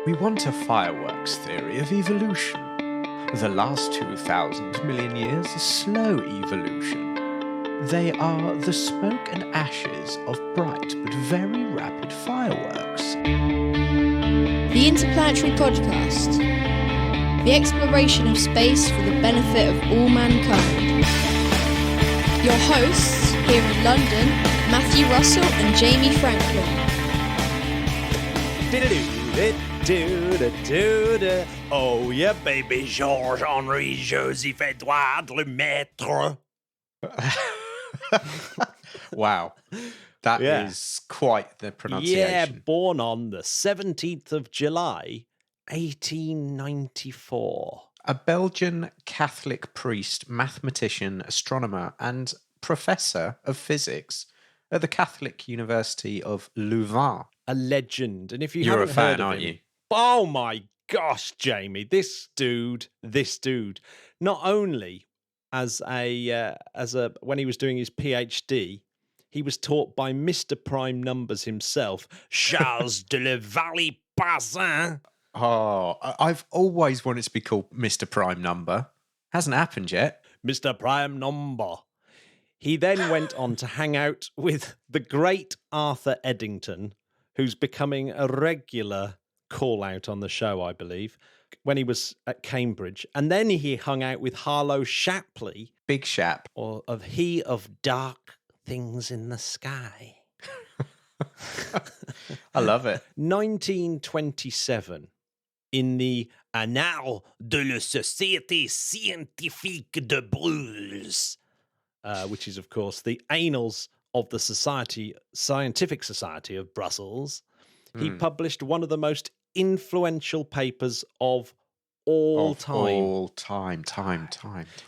We want a fireworks theory of evolution. The last 2,000 million years is slow evolution. They are the smoke and ashes of bright but very rapid fireworks. The Interplanetary Podcast. The exploration of space for the benefit of all mankind. Your hosts here in London, Matthew Russell and Jamie Franklin. Oh yeah, baby, Georges-Henri Joseph Edouard Lemaitre. Wow. That is quite the pronunciation. Yeah, born on the 17th of July, 1894. A Belgian Catholic priest, mathematician, astronomer, and professor of physics at the Catholic University of Louvain. A legend. And if you You're haven't a fan, heard of aren't him, you? Oh my gosh, Jamie, this dude, not only as when he was doing his PhD, he was taught by Mr. Prime Numbers himself, Charles de la Vallée-Bazin. Oh, I've always wanted to be called Mr. Prime Number. Hasn't happened yet. Mr. Prime Number. He then went on to hang out with the great Arthur Eddington, who's becoming a regular call-out on the show, I believe, when he was at Cambridge. And then he hung out with Harlow Shapley. Big Shap. Or of He of Dark Things in the Sky. I love it. 1927, in the Annales de la Société Scientifique de Bruges, which is, of course, the Annals of the Scientific Society of Brussels, he published one of the most influential papers of all time.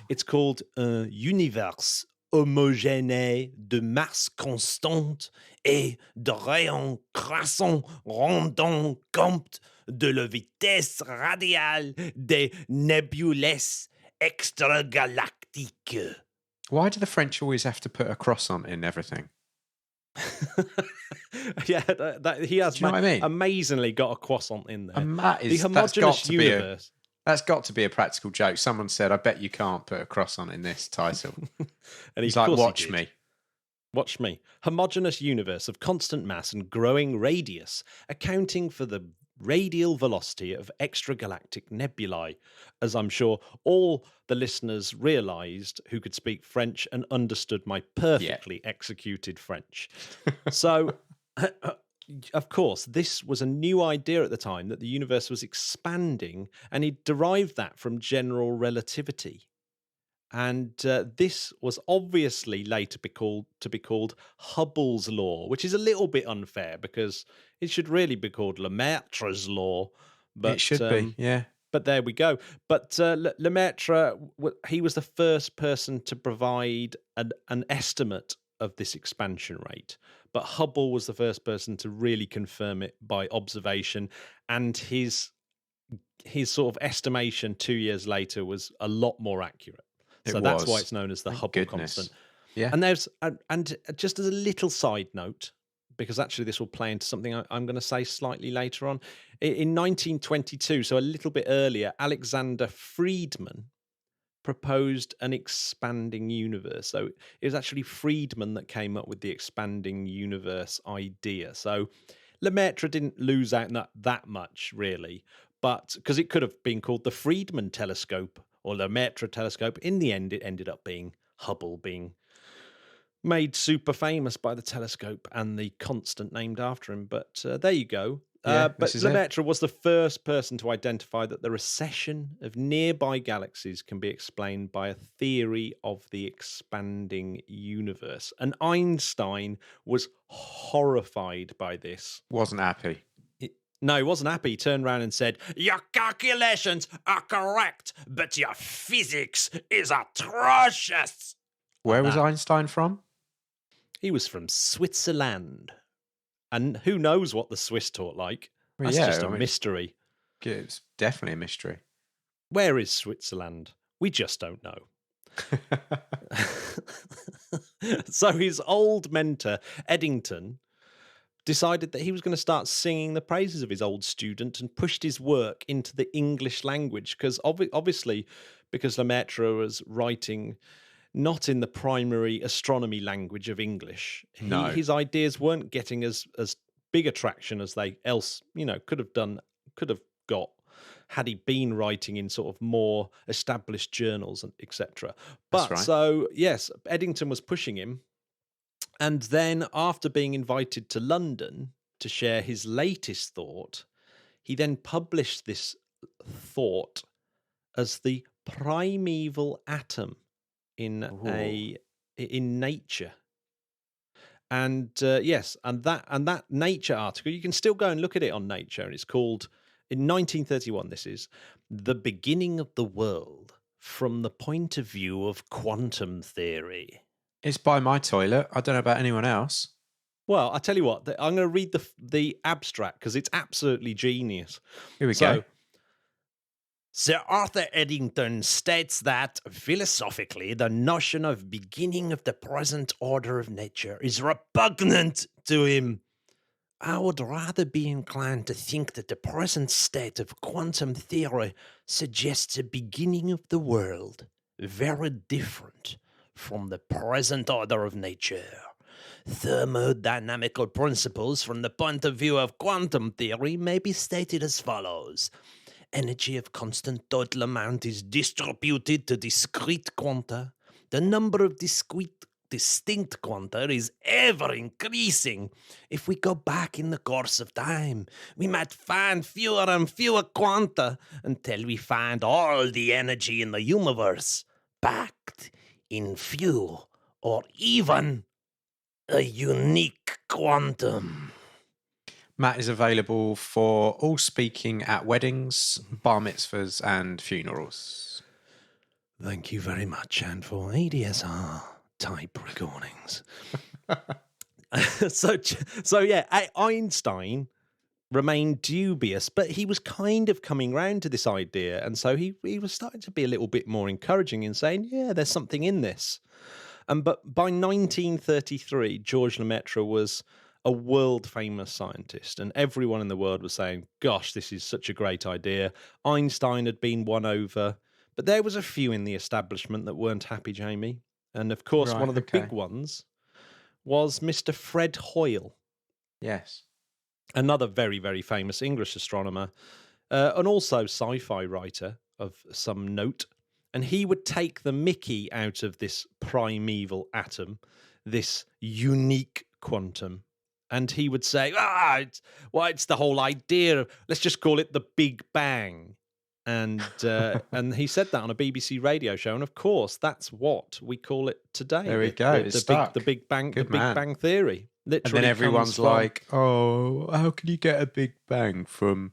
It's called Un univers homogène de masse constante et de rayon croissant rendant compte de la vitesse radiale des nébuleuses extragalactiques. Why do the French always have to put a croissant in everything? Yeah, he has. Do you know what I mean? Amazingly got a croissant in there. And that is, the homogeneous universe. That's got to be a practical joke. Someone said, "I bet you can't put a croissant in this title." And he's like, "Watch me." Watch me. Homogeneous universe of constant mass and growing radius, accounting for the radial velocity of extragalactic nebulae, as I'm sure all the listeners realised who could speak French and understood my perfectly executed French. So, of course, this was a new idea at the time, that the universe was expanding, and he derived that from general relativity. And this was obviously later to be called Hubble's law, which is a little bit unfair because it should really be called Lemaitre's law. But it should be, yeah. But there we go. But Lemaitre, he was the first person to provide an estimate of this expansion rate. But Hubble was the first person to really confirm it by observation, and his sort of estimation 2 years later was a lot more accurate. So that's why it's known as the Hubble constant. Yeah. And there's and just as a little side note, because actually this will play into something I'm going to say slightly later on. In 1922, so a little bit earlier, Alexander Friedmann proposed an expanding universe. So it was actually Friedmann that came up with the expanding universe idea. So Lemaitre didn't lose out that much, really, but because it could have been called the Friedmann telescope or Lemaitre telescope. In the end, it ended up being Hubble, being made super famous by the telescope and the constant named after him. But there you go. But Lemaitre was the first person to identify that the recession of nearby galaxies can be explained by a theory of the expanding universe. And Einstein was horrified by this. Wasn't happy. No, he wasn't happy. He turned around and said, "Your calculations are correct, but your physics is atrocious." Where was Einstein from? He was from Switzerland. And who knows what the Swiss taught like? Well, That's just a mystery. It's definitely a mystery. Where is Switzerland? We just don't know. So his old mentor, Eddington, decided that he was going to start singing the praises of his old student and pushed his work into the English language because obviously, because Lemaitre was writing not in the primary astronomy language of English, his ideas weren't getting as big a traction as they could have got had he been writing in sort of more established journals and etc. But right. so yes, Eddington was pushing him. And then after being invited to London to share his latest thought, he then published this thought as the primeval atom in Nature. And and that Nature article, you can still go and look at it on Nature, and it's called, in 1931, this is The Beginning of the World from the Point of View of Quantum Theory. It's by my toilet. I don't know about anyone else. Well, I tell you what, I'm going to read the abstract because it's absolutely genius. Here we go. Sir Arthur Eddington states that, philosophically, the notion of beginning of the present order of nature is repugnant to him. I would rather be inclined to think that the present state of quantum theory suggests a beginning of the world very different from the present order of nature. Thermodynamical principles from the point of view of quantum theory may be stated as follows. Energy of constant total amount is distributed to discrete quanta. The number of distinct quanta is ever increasing. If we go back in the course of time, we might find fewer and fewer quanta until we find all the energy in the universe packed in few or even a unique quantum. Matt is available for all speaking at weddings, bar mitzvahs, and funerals. Thank you very much, and for ADSR type recordings. So yeah, Einstein remained dubious, but he was kind of coming round to this idea, and so he was starting to be a little bit more encouraging in saying, yeah, there's something in this. But by 1933, Georges Lemaitre was a world-famous scientist, and everyone in the world was saying, gosh, this is such a great idea. Einstein had been won over, but there was a few in the establishment that weren't happy, Jamie. And of course, one of the big ones was Mr. Fred Hoyle. Yes. Another very, very famous English astronomer, and also sci-fi writer of some note. And he would take the mickey out of this primeval atom, this unique quantum. And he would say, it's the whole idea of, let's just call it the Big Bang. And and he said that on a BBC radio show. And of course, that's what we call it today. There we go. The Big Bang, the Big Bang Theory. Literally, and then everyone's like, oh, how can you get a Big Bang from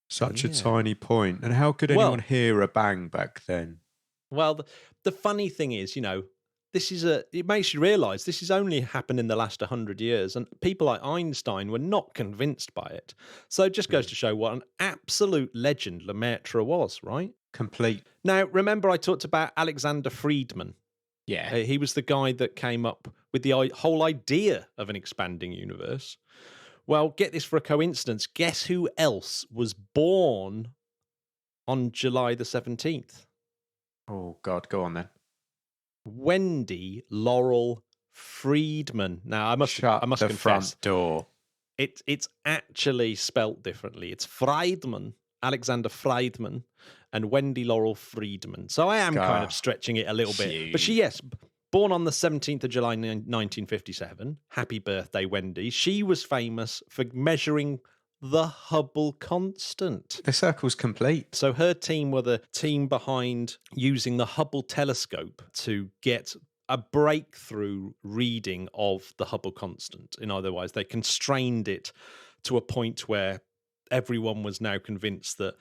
such a tiny point? And how could anyone hear a bang back then? Well, the funny thing is, it makes you realise this has only happened in the last 100 years, and people like Einstein were not convinced by it. So it just goes to show what an absolute legend Lemaitre was, right? Complete. Now, remember I talked about Alexander Friedman? Yeah. He was the guy that came up with the whole idea of an expanding universe. Well, get this for a coincidence. Guess who else was born on July the 17th? Oh, God, go on then. Wendy Laurel Friedman. Now, I must confess, front door. It's actually spelt differently. It's Friedman, Alexander Friedman, and Wendy Laurel Friedman. So I am kind of stretching it a little bit. But born on the 17th of July 1957. Happy birthday, Wendy. She was famous for measuring the Hubble constant. The circle's complete. So her team were the team behind using the Hubble telescope to get a breakthrough reading of the Hubble constant. In other words, they constrained it to a point where everyone was now convinced that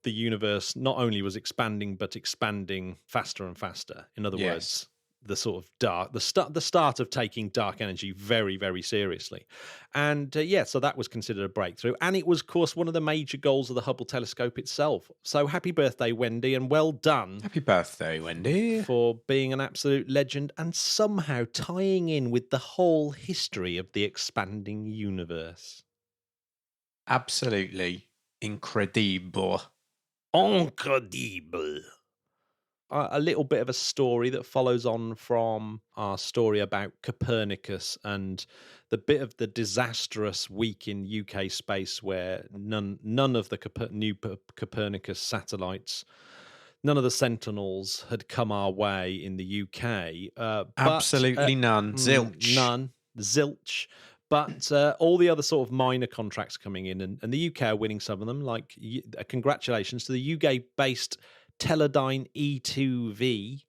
the universe not only was expanding, but expanding faster and faster. In other words, the sort of the start of taking dark energy very, very seriously. And so that was considered a breakthrough. And it was, of course, one of the major goals of the Hubble telescope itself. So happy birthday, Wendy, and well done. Happy birthday, Wendy. For being an absolute legend and somehow tying in with the whole history of the expanding universe. Absolutely incredible. Incredible. A little bit of a story that follows on from our story about Copernicus and the bit of the disastrous week in UK space where none of the new Copernicus satellites, none of the Sentinels had come our way in the UK. Absolutely none. Zilch. None. Zilch. But all the other sort of minor contracts coming in, and the UK are winning some of them, like congratulations to the UK-based Teledyne E2V,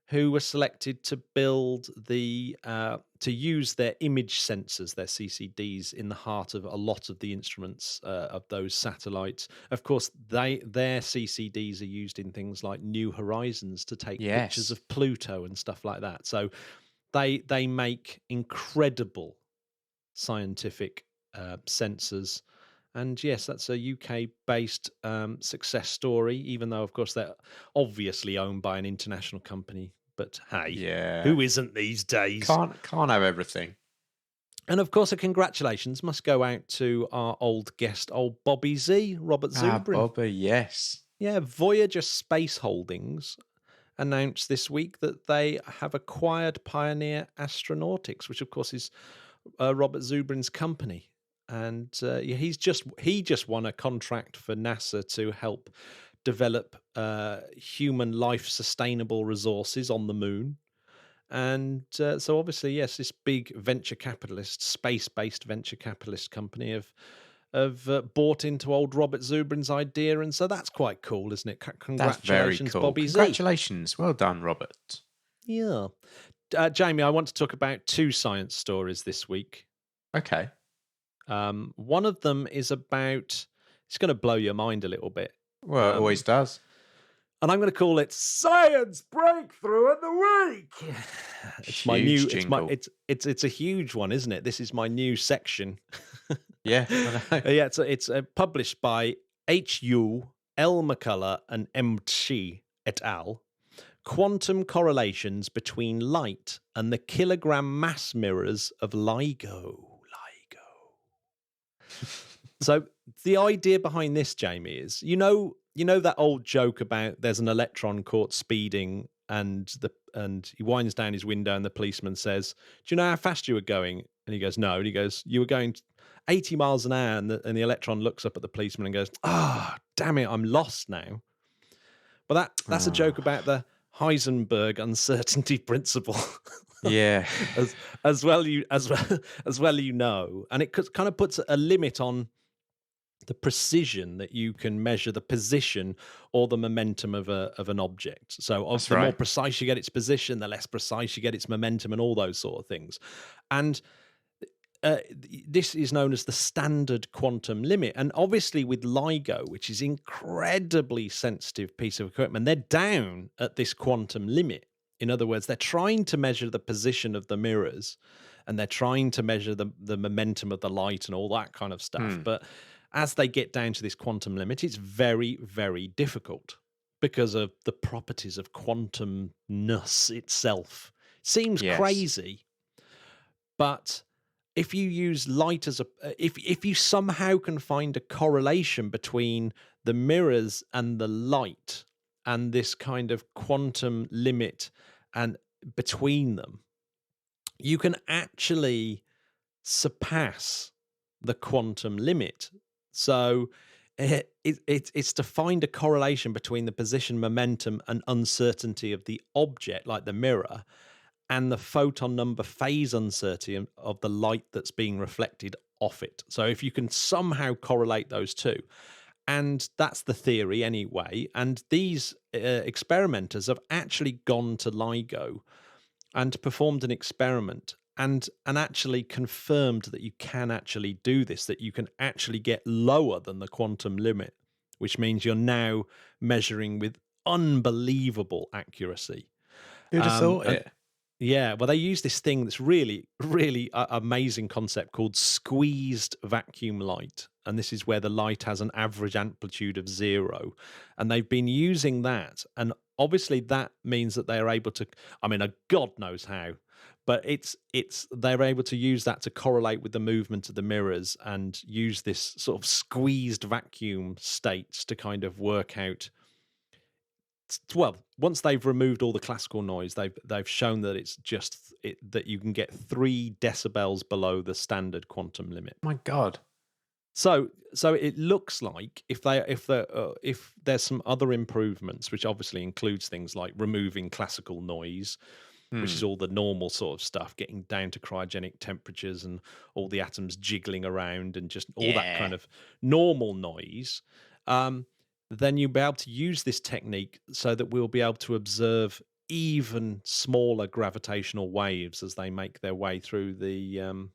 who were selected to build to use their image sensors, their CCDs, in the heart of a lot of the instruments of those satellites. Of course, their CCDs are used in things like New Horizons to take pictures of Pluto and stuff like that. So they make incredible scientific sensors. And yes, that's a UK-based success story, even though, of course, they're obviously owned by an international company. But hey, who isn't these days? Can't have everything. And of course, a congratulations must go out to our old guest, old Bobby Z, Robert Zubrin. Bobby, yes. Yeah, Voyager Space Holdings announced this week that they have acquired Pioneer Astronautics, which of course is Robert Zubrin's company. And he just won a contract for NASA to help develop human life sustainable resources on the moon. And so obviously, yes, this big venture capitalist, space-based venture capitalist company have bought into old Robert Zubrin's idea. And so that's quite cool, isn't it? Congratulations, that's very cool. Bobby Z. Congratulations. Well done, Robert. Yeah. Jamie, I want to talk about two science stories this week. Okay. One of them is about, it's going to blow your mind a little bit. Well, it always does. And I'm going to call it Science Breakthrough of the Week. It's my new jingle. It's a huge one, isn't it? This is my new section. Yeah. I know. Yeah, it's published by H.U., L. McCullough, and M.T. et al. Quantum correlations between light and the kilogram mass mirrors of LIGO. So the idea behind this, Jamie, is you know that old joke about there's an electron caught speeding and he winds down his window and the policeman says, "Do you know how fast you were going?" And he goes, "No." And he goes, "You were going 80 miles an hour." And the electron looks up at the policeman and goes, "Ah, damn it, I'm lost now." But that's a joke about the Heisenberg uncertainty principle. Yeah. as well, you know, and it kind of puts a limit on the precision that you can measure the position or the momentum of an object. So the more precise you get its position, the less precise you get its momentum and all those sort of things. And this is known as the standard quantum limit. And obviously with LIGO, which is incredibly sensitive piece of equipment, they're down at this quantum limit. In other words, they're trying to measure the position of the mirrors and they're trying to measure the momentum of the light and all that kind of stuff. But as they get down to this quantum limit, it's very, very difficult because of the properties of quantumness itself. Seems crazy, but if you use light as if you somehow can find a correlation between the mirrors and the light and this kind of quantum limit and between them, you can actually surpass the quantum limit. So it's to find a correlation between the position, momentum, and uncertainty of the object, like the mirror, and the photon number phase uncertainty of the light that's being reflected off it. So if you can somehow correlate those two, and that's the theory anyway, and these experimenters have actually gone to LIGO and performed an experiment and actually confirmed that you can actually do this, that you can actually get lower than the quantum limit, which means you're now measuring with unbelievable accuracy. Who'd have thought And it? yeah, well, they use this thing that's really, really amazing concept called squeezed vacuum light. And this is where the light has an average amplitude of 0. And they've been using that. And obviously that means that they're able to, I mean, God knows how, but they're able to use that to correlate with the movement of the mirrors and use this sort of squeezed vacuum states to kind of work out. Well, once they've removed all the classical noise, they've shown that it's just that you can get 3 decibels below the standard quantum limit. My God. So it looks like if there's some other improvements, which obviously includes things like removing classical noise, which is all the normal sort of stuff, getting down to cryogenic temperatures and all the atoms jiggling around and just all that kind of normal noise. Then you'll be able to use this technique so that we'll be able to observe even smaller gravitational waves as they make their way through the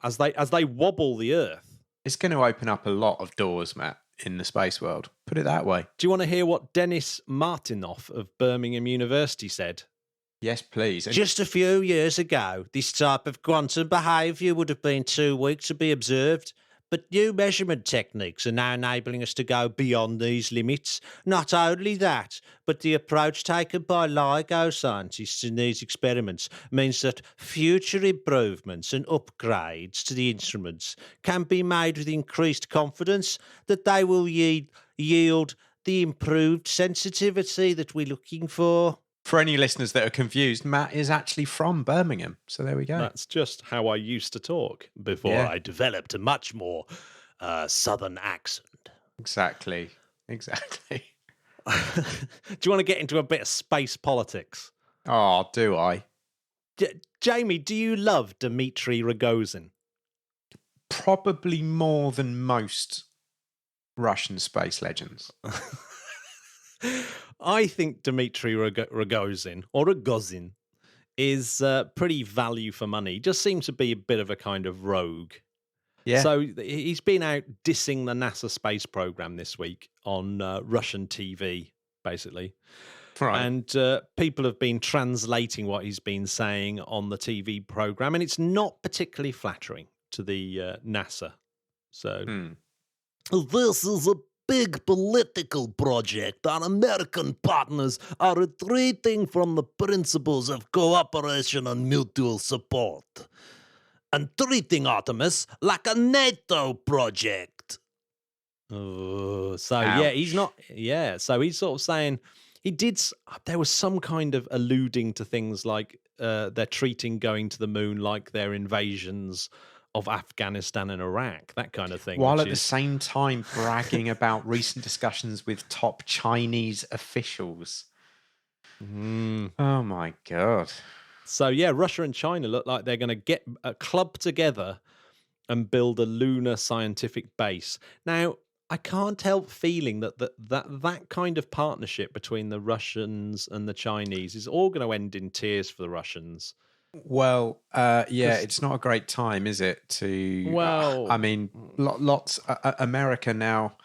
as they wobble the Earth. It's going to open up a lot of doors, Matt, in the space world. Put it that way. Do you want to hear what Dennis Martinoff of Birmingham University said? Yes, please. Just a few years ago, this type of quantum behaviour would have been too weak to be observed. But new measurement techniques are now enabling us to go beyond these limits. Not only that, but the approach taken by LIGO scientists in these experiments means that future improvements and upgrades to the instruments can be made with increased confidence that they will yield the improved sensitivity that we're looking for. For any listeners that are confused, Matt is actually from Birmingham. So there we go. That's just how I used to talk before I developed a much more southern accent. Exactly. Do you want to get into a bit of space politics? Oh, do I? Jamie, do you love Dmitry Rogozin? Probably more than most Russian space legends. I think Dmitry Rogozin is pretty value for money. He just seems to be a bit of a kind of rogue. Yeah. So he's been out dissing the NASA space program this week on Russian TV, basically. Right. And people have been translating what he's been saying on the TV program, and it's not particularly flattering to the NASA. So This is a big political project. Our American partners are retreating from the principles of cooperation and mutual support and treating Artemis like a NATO project. So Ouch. he's not. Yeah, so he's sort of saying there was some kind of alluding to things like they're treating going to the moon like their invasions of Afghanistan and Iraq, that kind of thing. While at the same time bragging about recent discussions with top Chinese officials. Oh my God. So yeah, Russia and China look like they're going to get a club together and build a lunar scientific base. Now, I can't help feeling that kind of partnership between the Russians and the Chinese is all going to end in tears for the Russians. Well, it's not a great time, is it? I mean, lots. America now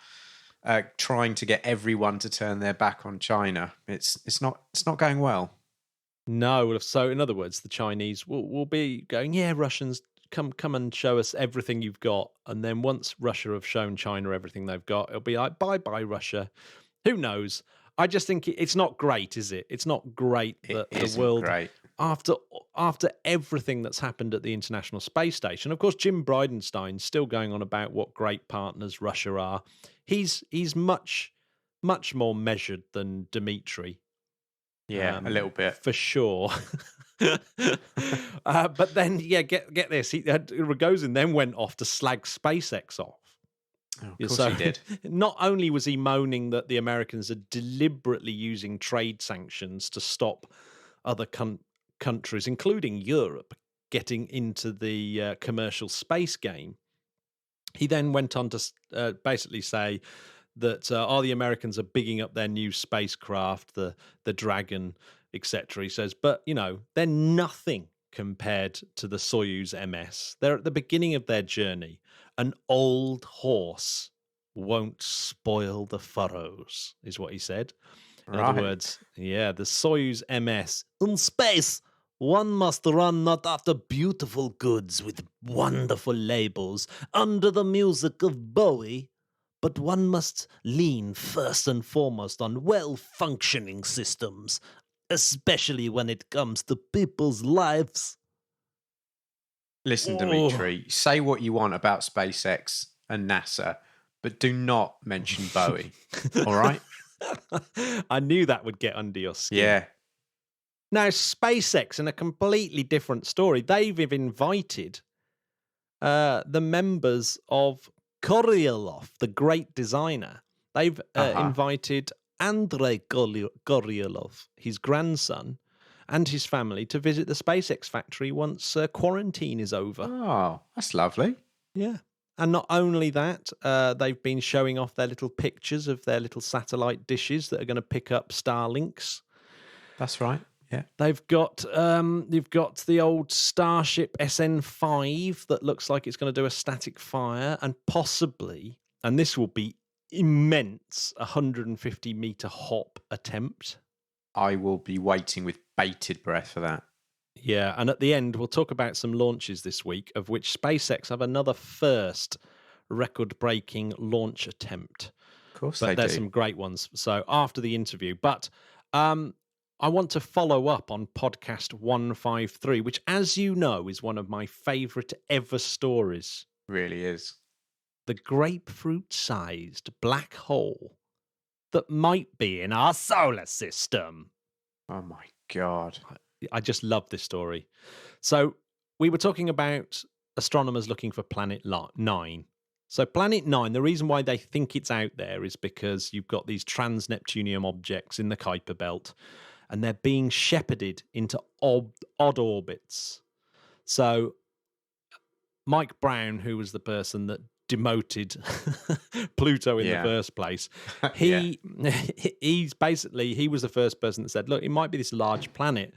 trying to get everyone to turn their back on China. It's not going well. No, so in other words, the Chinese will be going, yeah, Russians, come and show us everything you've got, and then once Russia have shown China everything they've got, it'll be like bye Russia. Who knows? I just think it's not great, is it? It's not great that the world. Great. After everything that's happened at the International Space Station, of course, Jim Bridenstine's still going on about what great partners Russia are. He's much more measured than Dmitry. Yeah, a little bit for sure. But then, get this. Rogozin then went off to slag SpaceX off. Oh, of course he did. Not only was he moaning that the Americans are deliberately using trade sanctions to stop other countries, including Europe, getting into the commercial space game, he then went on to basically say that the Americans are bigging up their new spacecraft, the Dragon, etc. He says, but, they're nothing compared to the Soyuz MS. They're at the beginning of their journey. An old horse won't spoil the furrows, is what he said. In other Right. words, yeah, the Soyuz MS. In space, one must run not after beautiful goods with wonderful labels under the music of Bowie, but one must lean first and foremost on well-functioning systems, especially when it comes to people's lives. Listen, Oh. Dimitri, say what you want about SpaceX and NASA, but do not mention Bowie. All right? I knew that would get under your skin. Yeah. Now, SpaceX, in a completely different story, they've invited the members of Koryalov, the great designer. They've invited Andrei Koryalov, his grandson, and his family to visit the SpaceX factory once quarantine is over. Oh, that's lovely. Yeah. And not only that, they've been showing off their little pictures of their little satellite dishes that are going to pick up Starlinks. That's right. Yeah. They've got you've got the old Starship SN5 that looks like it's going to do a static fire, and possibly, and this will be immense, 150-meter hop attempt. I will be waiting with bated breath for that. Yeah, and at the end, we'll talk about some launches this week, of which SpaceX have another first record-breaking launch attempt. Of course But they there's do. some great ones. So after the interview. But I want to follow up on podcast 153, which, as you know, is one of my favourite ever stories. Really is. The grapefruit-sized black hole that might be in our solar system. Oh my God. I just love this story. So we were talking about astronomers looking for Planet 9. So Planet 9, the reason why they think it's out there is because you've got these trans-Neptunian objects in the Kuiper Belt, and they're being shepherded into odd orbits. So Mike Brown, who was the person that demoted Pluto in the first place, he was the first person that said, look, it might be this large planet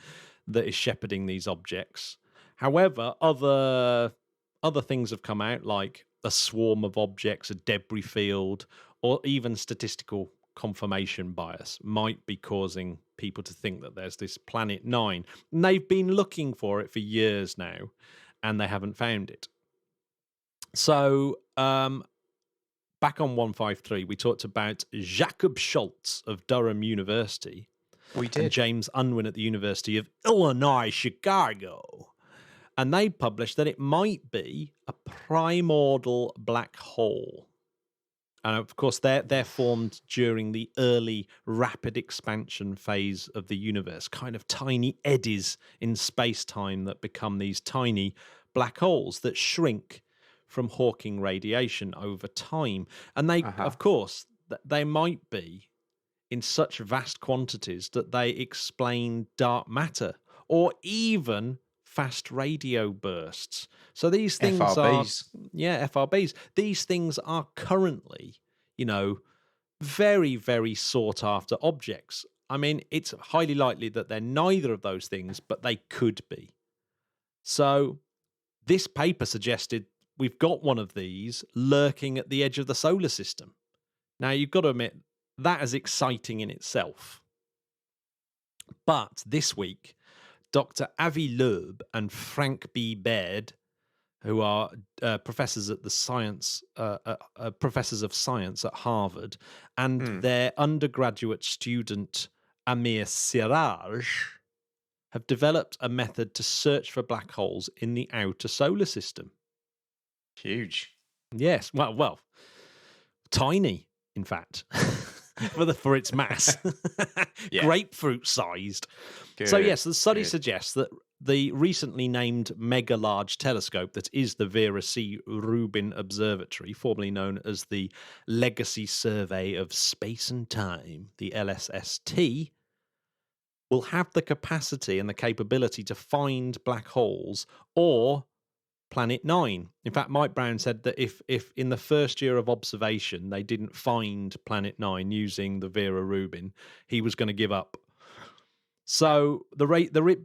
that is shepherding these objects. However, other things have come out, like a swarm of objects, a debris field, or even statistical confirmation bias might be causing people to think that there's this Planet 9. And they've been looking for it for years now, and they haven't found it. So back on 153, we talked about Jakob Schultz of Durham University. We did. And James Unwin at the University of Illinois, Chicago. And they published that it might be a primordial black hole. And of course, they're formed during the early rapid expansion phase of the universe, kind of tiny eddies in space-time that become these tiny black holes that shrink from Hawking radiation over time. And they, of course, they might be in such vast quantities that they explain dark matter or even fast radio bursts. So these things FRBs. FRBs. These things are currently, very, very sought after objects. I mean, it's highly likely that they're neither of those things, but they could be. So this paper suggested we've got one of these lurking at the edge of the solar system. Now, you've got to admit, that is exciting in itself. But this week, Dr. Avi Loeb and Frank B. Baird, who are professors at the professors of science at Harvard, and their undergraduate student Amir Siraj, have developed a method to search for black holes in the outer solar system. Huge. Yes, well, tiny, in fact. For its mass. Grapefruit-sized. So yes, the study suggests that the recently named Mega Large Telescope that is the Vera C. Rubin Observatory, formerly known as the Legacy Survey of Space and Time, the LSST, will have the capacity and the capability to find black holes or Planet 9. In fact, Mike Brown said that if in the first year of observation they didn't find Planet 9 using the Vera Rubin, he was going to give up. So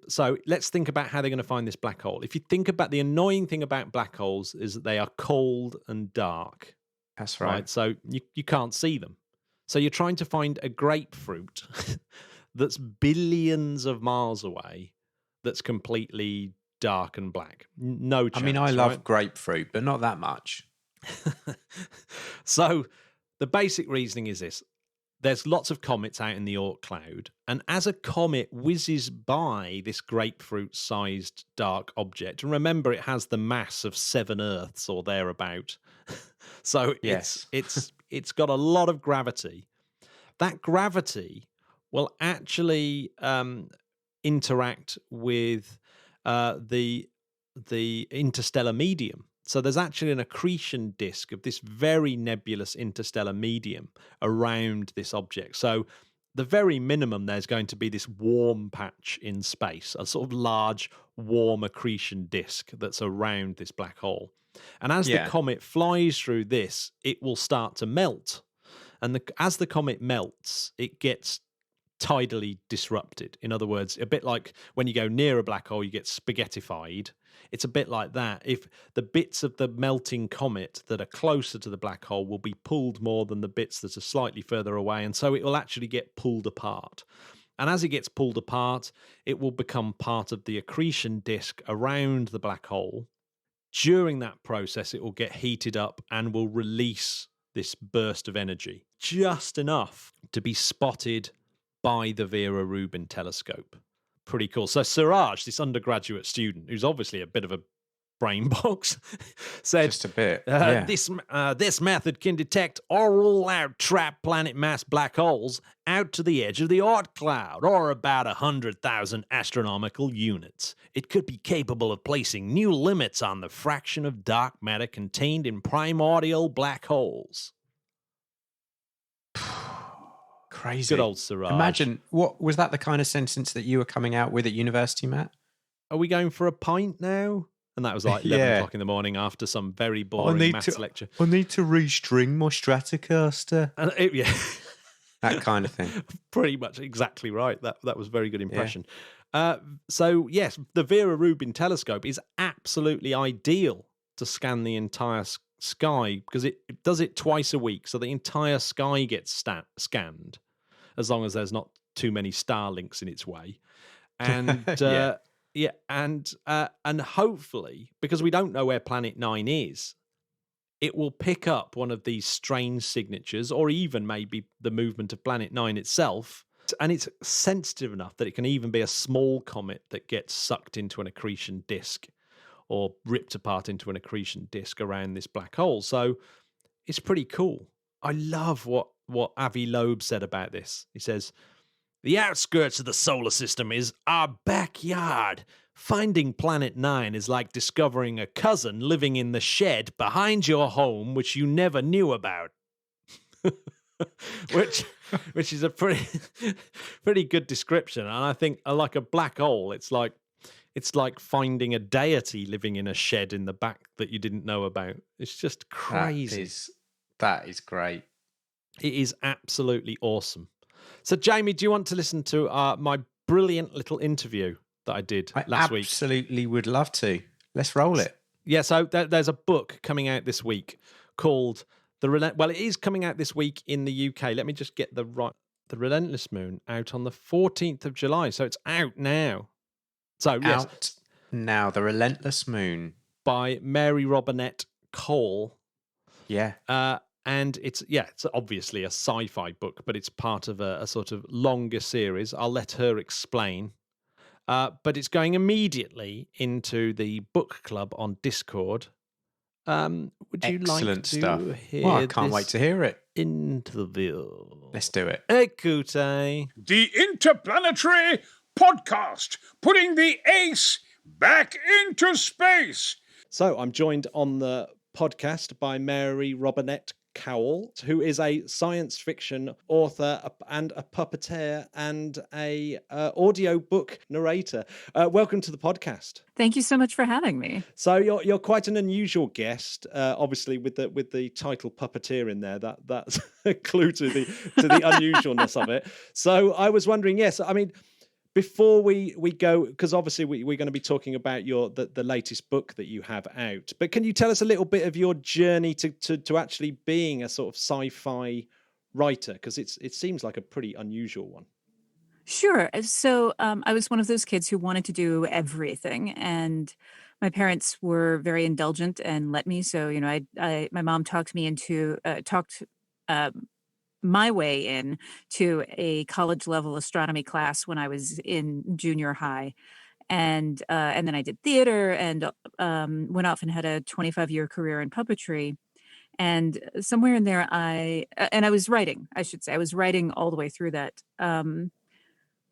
so let's think about how they're going to find this black hole. If you think about the annoying thing about black holes is that they are cold and dark. That's right. So you can't see them. So you're trying to find a grapefruit that's billions of miles away that's completely dark and black. No chance. I mean, I love right? grapefruit, but not that much. So the basic reasoning is this. There's lots of comets out in the Oort cloud, and as a comet whizzes by this grapefruit-sized dark object, and remember it has the mass of 7 Earths or thereabout, so Yes. it's got a lot of gravity. That gravity will actually interact with the interstellar medium. So there's actually an accretion disk of this very nebulous interstellar medium around this object. So the very minimum, there's going to be this warm patch in space, a sort of large warm accretion disk that's around this black hole. And as the comet flies through this, it will start to melt. And as the comet melts, it gets tidally disrupted. In other words, a bit like when you go near a black hole, you get spaghettified. It's a bit like that. If the bits of the melting comet that are closer to the black hole will be pulled more than the bits that are slightly further away, and so it will actually get pulled apart. And as it gets pulled apart, it will become part of the accretion disk around the black hole. During that process, it will get heated up and will release this burst of energy, just enough to be spotted by the Vera Rubin telescope. Pretty cool. So Siraj, this undergraduate student, who's obviously a bit of a brain box, said, Just a bit. This method can detect or rule out trapped planet mass black holes out to the edge of the Oort cloud, or about 100,000 astronomical units. It could be capable of placing new limits on the fraction of dark matter contained in primordial black holes. Crazy. Good old Siraj. Imagine, what was that the kind of sentence that you were coming out with at university, Matt? Are we going for a pint now? And that was like 11 o'clock in the morning after some very boring maths lecture. I need to restring my Stratocaster. That kind of thing. Pretty much exactly right. That was a very good impression. So, yes, the Vera Rubin telescope is absolutely ideal to scan the entire sky because it does it twice a week. So the entire sky gets scanned as long as there's not too many Starlinks in its way. And and hopefully, because we don't know where Planet 9 is, it will pick up one of these strange signatures, or even maybe the movement of Planet 9 itself. And it's sensitive enough that it can even be a small comet that gets sucked into an accretion disk or ripped apart into an accretion disk around this black hole. So it's pretty cool. I love what Avi Loeb said about this. He says, the outskirts of the solar system is our backyard. Finding Planet 9 is like discovering a cousin living in the shed behind your home, which you never knew about. which is a pretty good description. And I think, like a black hole, it's like finding a deity living in a shed in the back that you didn't know about. It's just crazy. That is great. It is absolutely awesome. So, Jamie, do you want to listen to my brilliant little interview that I did last week? I absolutely would love to. Let's roll it. Yeah, so there's a book coming out this week called it is coming out this week in the UK. Let me just get the Relentless Moon out on the 14th of July. So it's out now. So, yes. Out now, The Relentless Moon. By Mary Robinette Kowal. Yeah. And it's obviously a sci-fi book, but it's part of a sort of longer series. I'll let her explain. But it's going immediately into the book club on Discord. Would you like to hear I can't wait to hear it. Interview. Let's do it. Écoutez. The Interplanetary Podcast, putting the ace back into space. So I'm joined on the podcast by Mary Robinette Kowal, who is a science fiction author and a puppeteer and a audio book narrator. Welcome to the podcast. Thank you so much for having me. So you're quite an unusual guest, obviously with the title puppeteer in there. That's a clue to the unusualness of it. So I was wondering, yes, I mean, before we go, because obviously we're going to be talking about the latest book that you have out, but can you tell us a little bit of your journey to actually being a sort of sci-fi writer? Because it seems like a pretty unusual one. Sure. So I was one of those kids who wanted to do everything, and my parents were very indulgent and let me. So my mom talked me into talked my way in to a college level astronomy class when I was in junior high, and then I did theater and went off and had a 25-year career in puppetry. And somewhere in there, I was writing. I should say I was writing all the way through that.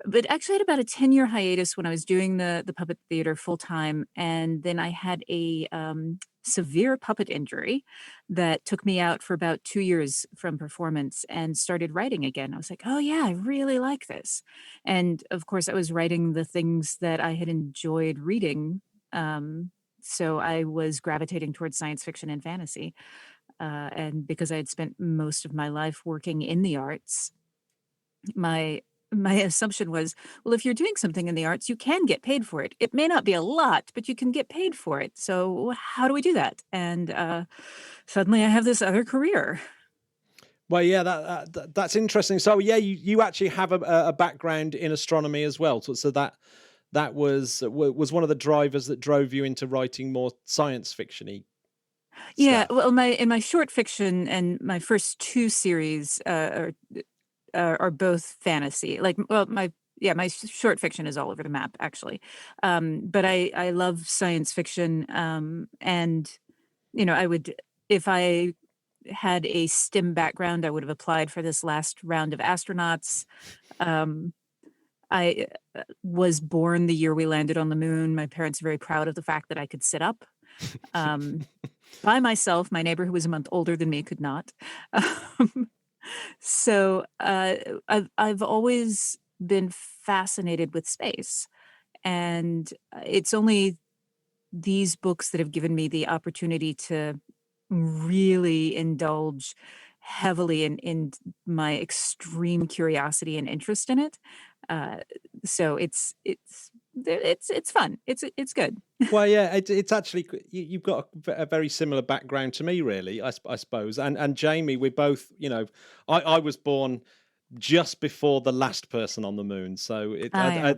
But actually, I had about a 10-year hiatus when I was doing the puppet theater full time, and then I had a severe puppet injury that took me out for about 2 years from performance, and started writing again. I was like, oh yeah, I really like this, and of course, I was writing the things that I had enjoyed reading. So I was gravitating towards science fiction and fantasy, and because I had spent most of my life working in the arts, my assumption was, well, if you're doing something in the arts, you can get paid for it. It may not be a lot, but you can get paid for it. So how do we do that? And suddenly I have this other career. Well, yeah, that's interesting. So, yeah, you actually have a background in astronomy as well. So that was one of the drivers that drove you into writing more science fiction-y Yeah, stuff. well, in my short fiction and my first two series are both fantasy. Like, well, my short fiction is all over the map, actually. But I love science fiction, and I would, if I had a STEM background, I would have applied for this last round of astronauts. I was born the year we landed on the moon. My parents are very proud of the fact that I could sit up by myself. My neighbor, who was a month older than me, could not. So I've always been fascinated with space, and it's only these books that have given me the opportunity to really indulge heavily in my extreme curiosity and interest in it. So it's fun. It's good. Well, yeah, it's actually you've got a very similar background to me, really. I suppose, and Jamie, we both, I was born just before the last person on the moon, so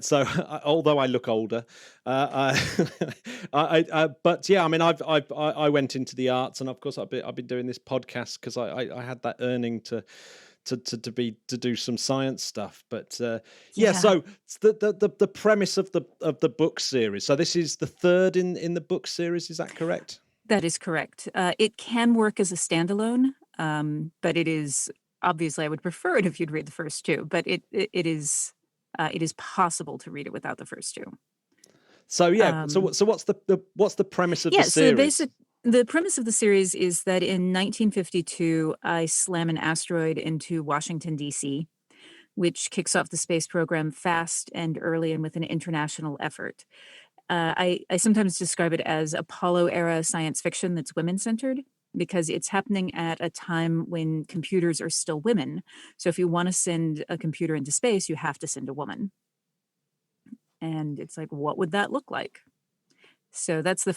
so although I look older, but yeah, I mean, I went into the arts, and of course I've been doing this podcast because I had that earning to do some science stuff. But yeah, so the premise of the book series. So this is the third in the book series. Is that correct? That is correct. It can work as a standalone, but it is obviously I would prefer it if you'd read the first two. But it is possible to read it without the first two. So yeah. So what's the premise of the series? So the premise of the series is that in 1952, I slam an asteroid into Washington, D.C., which kicks off the space program fast and early and with an international effort. I sometimes describe it as Apollo-era science fiction that's women-centered, because it's happening at a time when computers are still women. So if you want to send a computer into space, you have to send a woman. And it's like, what would that look like? So that's the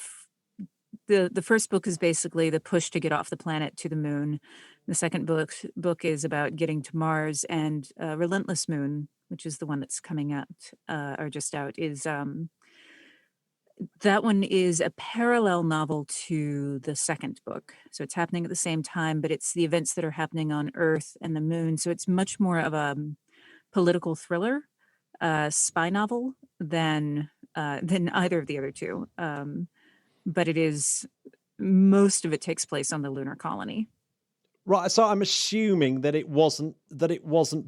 first book is basically the push to get off the planet to the moon. The second book is about getting to Mars, and Relentless Moon, which is the one that's coming out or just out, is that one is a parallel novel to the second book. So it's happening at the same time, but it's the events that are happening on Earth and the moon. So it's much more of a political thriller, spy novel than either of the other two. But it is, most of it takes place on the lunar colony. Right, so I'm assuming that it wasn't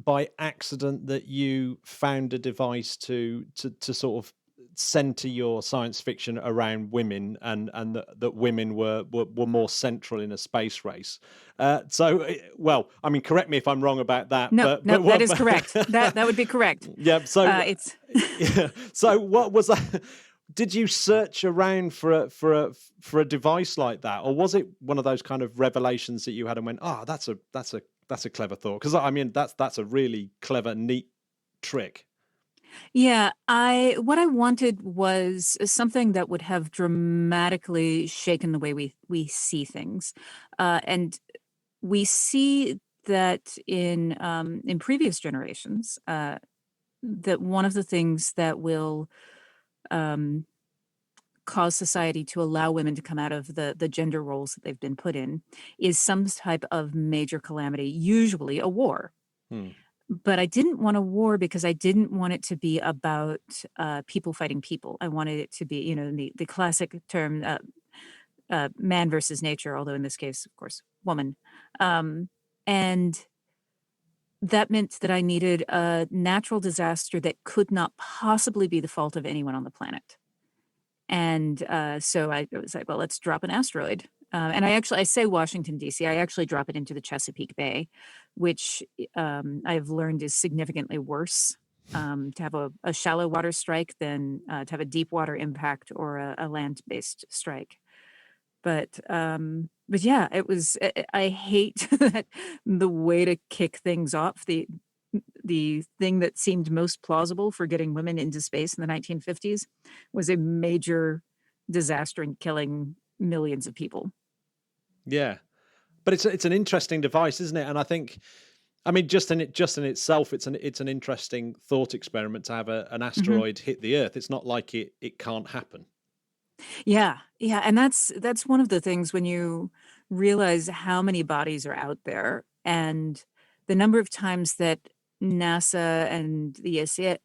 by accident that you found a device to sort of center your science fiction around women, and that women were more central in a space race. So, well, I mean, correct me if I'm wrong about that. No, that is correct. That would be correct. Yeah. So it's. Yeah. So what was that? Did you search around for a device like that, or was it one of those kind of revelations that you had and went, that's a clever thought? Because I mean, that's a really clever, neat trick. Yeah, what I wanted was something that would have dramatically shaken the way we see things, and we see that in previous generations, that one of the things that will cause society to allow women to come out of the gender roles that they've been put in is some type of major calamity, usually a war. But I didn't want a war because I didn't want it to be about people fighting people. I wanted it to be, you know, the classic term, man versus nature, although in this case, of course, woman. And that meant that I needed a natural disaster that could not possibly be the fault of anyone on the planet. And so I was like, well, let's drop an asteroid. And I say Washington, D.C. I actually drop it into the Chesapeake Bay, which I've learned is significantly worse to have a shallow water strike than to have a deep water impact or a land-based strike. But yeah, it was. I hate that the way to kick things off, the thing that seemed most plausible for getting women into space in the 1950s was a major disaster and killing millions of people. Yeah, but it's an interesting device, isn't it? And I think, I mean, just in itself, it's an interesting thought experiment to have an asteroid hit the Earth. It's not like it can't happen. Yeah, and that's one of the things when you realize how many bodies are out there and the number of times that NASA and the ESA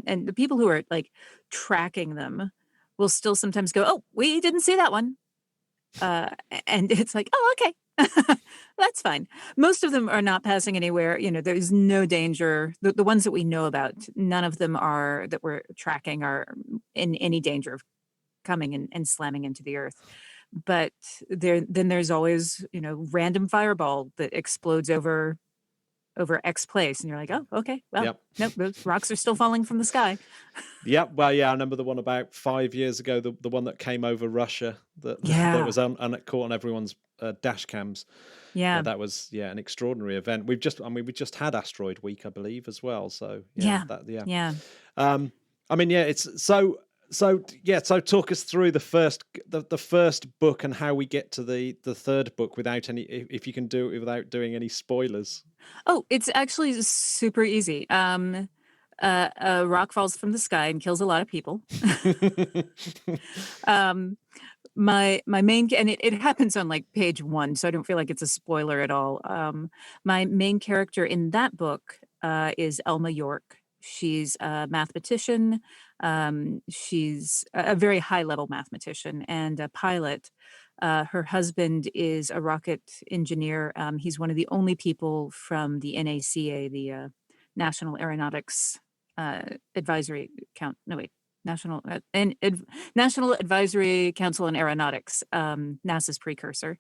and the people who are like tracking them will still sometimes go, "Oh, we didn't see that one," and it's like, "Oh, okay." That's fine. Most of them are not passing anywhere. You know, there's no danger. The ones that we know about, none of them are that we're tracking are in any danger of coming and slamming into the Earth. But there's always, you know, random fireball that explodes over X place, and you're like, oh, okay, well, nope, those rocks are still falling from the sky. Yep. Well, yeah, I remember the one about 5 years ago, the one that came over Russia that was caught on everyone's dash cams. Yeah, that was an extraordinary event. We just had Asteroid Week, I believe, as well. So yeah. I mean, yeah, it's so talk us through the first book and how we get to the third book without any, if you can do it without doing any spoilers. Oh, it's actually super easy. A rock falls from the sky and kills a lot of people. My main, and it happens on like page 1, so I don't feel like it's a spoiler at all. My main character in that book is Elma York. She's a mathematician. She's a very high level mathematician and a pilot. Her husband is a rocket engineer. He's one of the only people from the NACA, the National Aeronautics Advisory Count. No, wait. National Advisory Council on Aeronautics, NASA's precursor.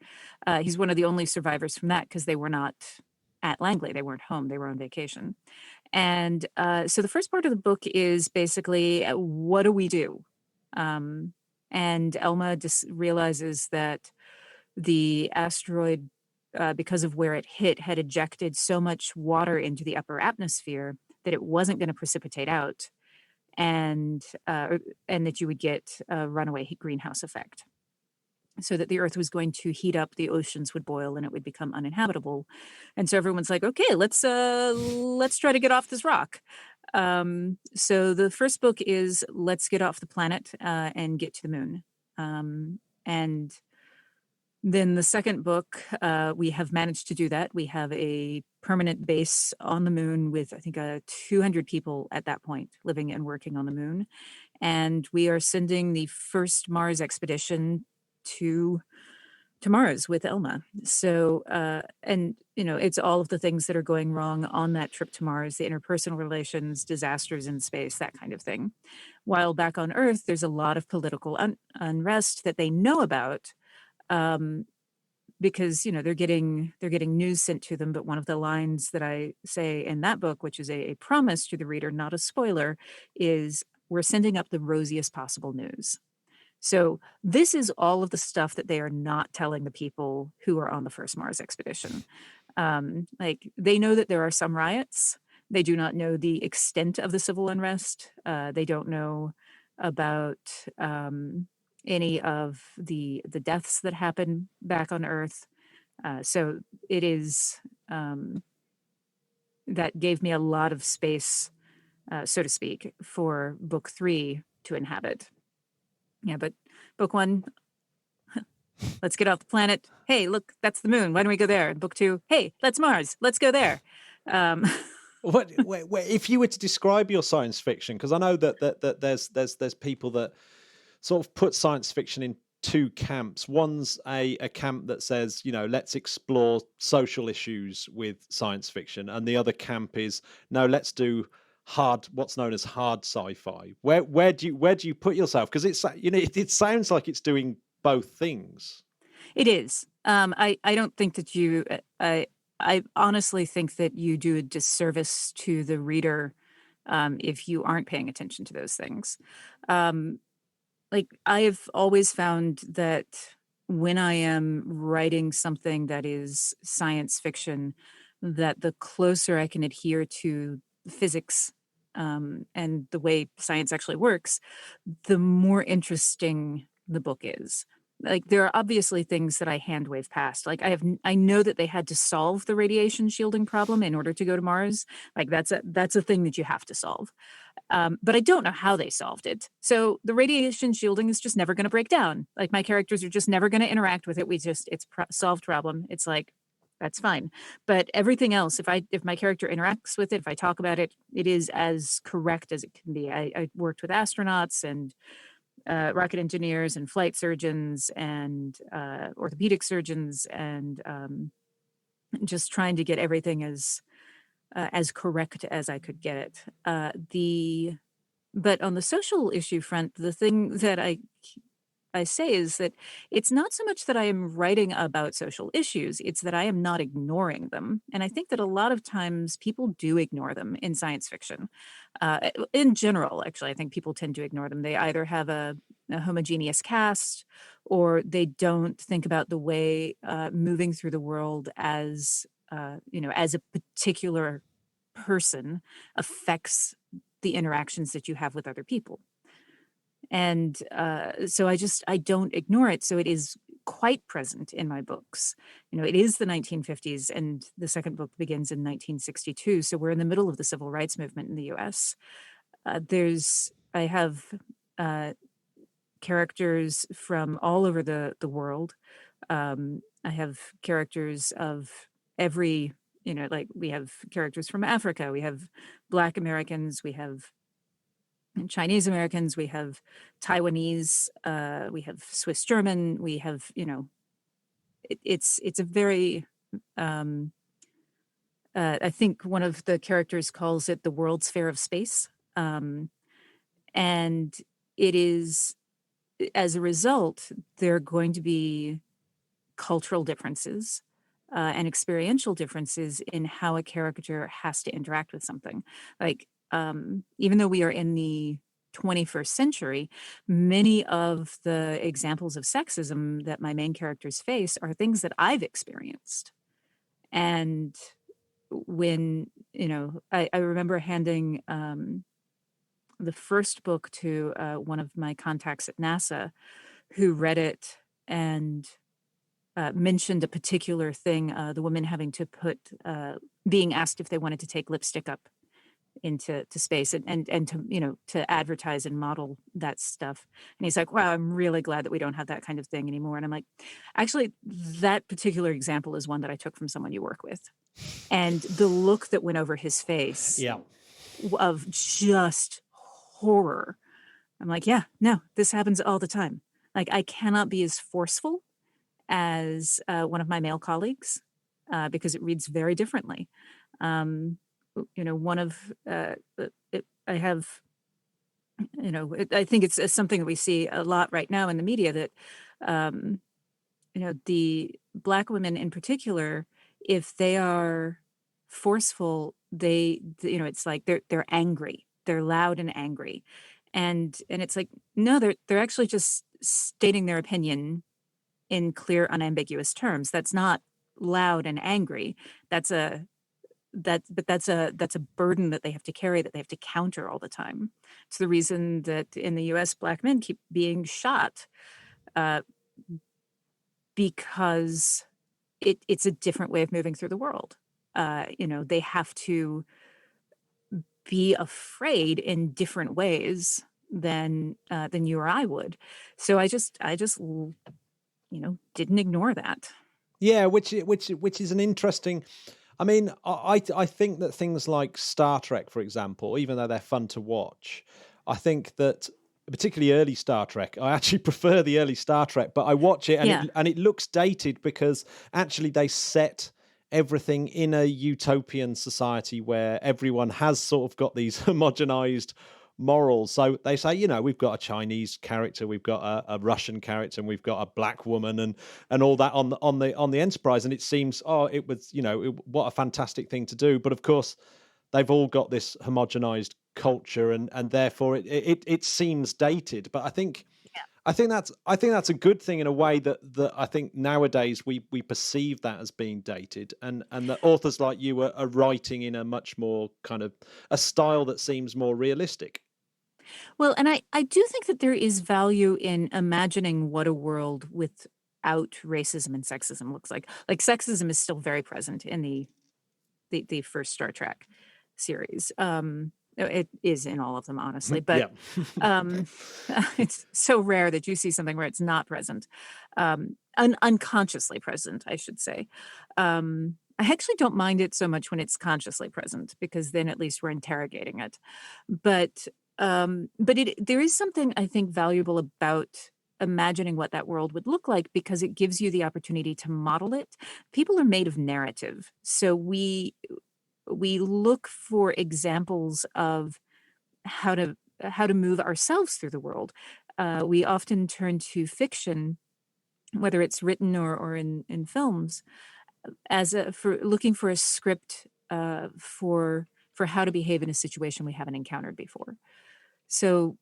He's one of the only survivors from that because they were not at Langley. They weren't home. They were on vacation. And so the first part of the book is basically, what do we do? And Elma just realizes that the asteroid, because of where it hit, had ejected so much water into the upper atmosphere that it wasn't going to precipitate out, and that you would get a runaway greenhouse effect. So that the Earth was going to heat up, the oceans would boil, and it would become uninhabitable. And so everyone's like, "Okay, let's try to get off this rock." So the first book is let's get off the planet and get to the moon. And then the second book, we have managed to do that. We have a permanent base on the moon with, I think, 200 people at that point living and working on the moon. And we are sending the first Mars expedition to Mars with Elma. So, and, you know, it's all of the things that are going wrong on that trip to Mars, the interpersonal relations, disasters in space, that kind of thing. While back on Earth, there's a lot of political unrest that they know about, because, you know, they're getting news sent to them. But one of the lines that I say in that book, which is a promise to the reader, not a spoiler, is we're sending up the rosiest possible news. So this is all of the stuff that they are not telling the people who are on the first Mars expedition. Like, they know that there are some riots. They do not know the extent of the civil unrest. They don't know about any of the deaths that happen back on Earth. So it is that gave me a lot of space, so to speak, for book 3 to inhabit. Yeah, but book 1, let's get off the planet. Hey, look, that's the moon. Why don't we go there? Book 2, hey, that's Mars. Let's go there. If you were to describe your science fiction, because I know that there's people that sort of put science fiction in 2 camps. One's a camp that says, let's explore social issues with science fiction, and the other camp is, no, let's do what's known as hard sci-fi. Where do you put yourself? Because it sounds like it's doing both things. It is. I don't think that you. I honestly think that you do a disservice to the reader if you aren't paying attention to those things. Like, I have always found that when I am writing something that is science fiction, that the closer I can adhere to physics and the way science actually works, the more interesting the book is. Like, there are obviously things that I hand wave past. Like, I know that they had to solve the radiation shielding problem in order to go to Mars. Like, that's a thing that you have to solve. But I don't know how they solved it. So the radiation shielding is just never going to break down. Like, my characters are just never going to interact with it. It's solved problem. It's like, that's fine. But everything else, if my character interacts with it, if I talk about it, it is as correct as it can be. I worked with astronauts and rocket engineers and flight surgeons and orthopedic surgeons, and just trying to get everything as correct as I could get it. But on the social issue front, the thing that I say is that it's not so much that I am writing about social issues, it's that I am not ignoring them. And I think that a lot of times people do ignore them in science fiction. In general, actually, I think people tend to ignore them. They either have a homogeneous cast, or they don't think about the way moving through the world as as a particular person affects the interactions that you have with other people. And so I don't ignore it. So it is quite present in my books. It is the 1950s, and the second book begins in 1962. So we're in the middle of the civil rights movement in the U.S. I have characters from all over the world. I have characters of every, like, we have characters from Africa, we have Black Americans, we have Chinese Americans, we have Taiwanese, we have Swiss German, we have, it's a very, I think one of the characters calls it the World's Fair of Space. And it is, as a result, there are going to be cultural differences and experiential differences in how a character has to interact with something. Like, even though we are in the 21st century, many of the examples of sexism that my main characters face are things that I've experienced. And when, I remember handing the first book to one of my contacts at NASA, who read it and mentioned a particular thing, the woman having to being asked if they wanted to take lipstick up into space and to advertise and model that stuff. And he's like, wow, I'm really glad that we don't have that kind of thing anymore. And I'm like, actually, that particular example is one that I took from someone you work with. And the look that went over his face of just horror. I'm like, yeah, no, this happens all the time. Like, I cannot be as forceful as one of my male colleagues because it reads very differently. One of I have, I think it's something that we see a lot right now in the media, that the Black women in particular, if they are forceful, it's like they're angry, they're loud and angry, and it's like, no, they're actually just stating their opinion in clear, unambiguous terms. That's not loud and angry. That's a burden that they have to carry, that they have to counter all the time. It's the reason that in the US, Black men keep being shot, because it's a different way of moving through the world. they have to be afraid in different ways than you or I would. So I just didn't ignore that. Yeah, which is an interesting. I mean, I think that things like Star Trek, for example, even though they're fun to watch, I think that particularly early Star Trek, I actually prefer the early Star Trek, but I watch it and it looks dated because actually they set everything in a utopian society where everyone has sort of got these homogenized morals. So they say, we've got a Chinese character, we've got a Russian character, and we've got a black woman, and all that on the Enterprise. And it seems, it was, what a fantastic thing to do. But of course, they've all got this homogenized culture, and therefore it seems dated. But I think that's a good thing in a way that I think nowadays we perceive that as being dated, and the authors like you are writing in a much more kind of a style that seems more realistic. Well, and I do think that there is value in imagining what a world without racism and sexism looks like. Like sexism is still very present in the first Star Trek series. It is in all of them, honestly, but it's so rare that you see something where it's not present, unconsciously present, I should say. I actually don't mind it so much when it's consciously present, because then at least we're interrogating it. But there is something I think valuable about imagining what that world would look like, because it gives you the opportunity to model it. People are made of narrative, so we look for examples of how to move ourselves through the world. We often turn to fiction, whether it's written or in films, for looking for a script for how to behave in a situation we haven't encountered before. So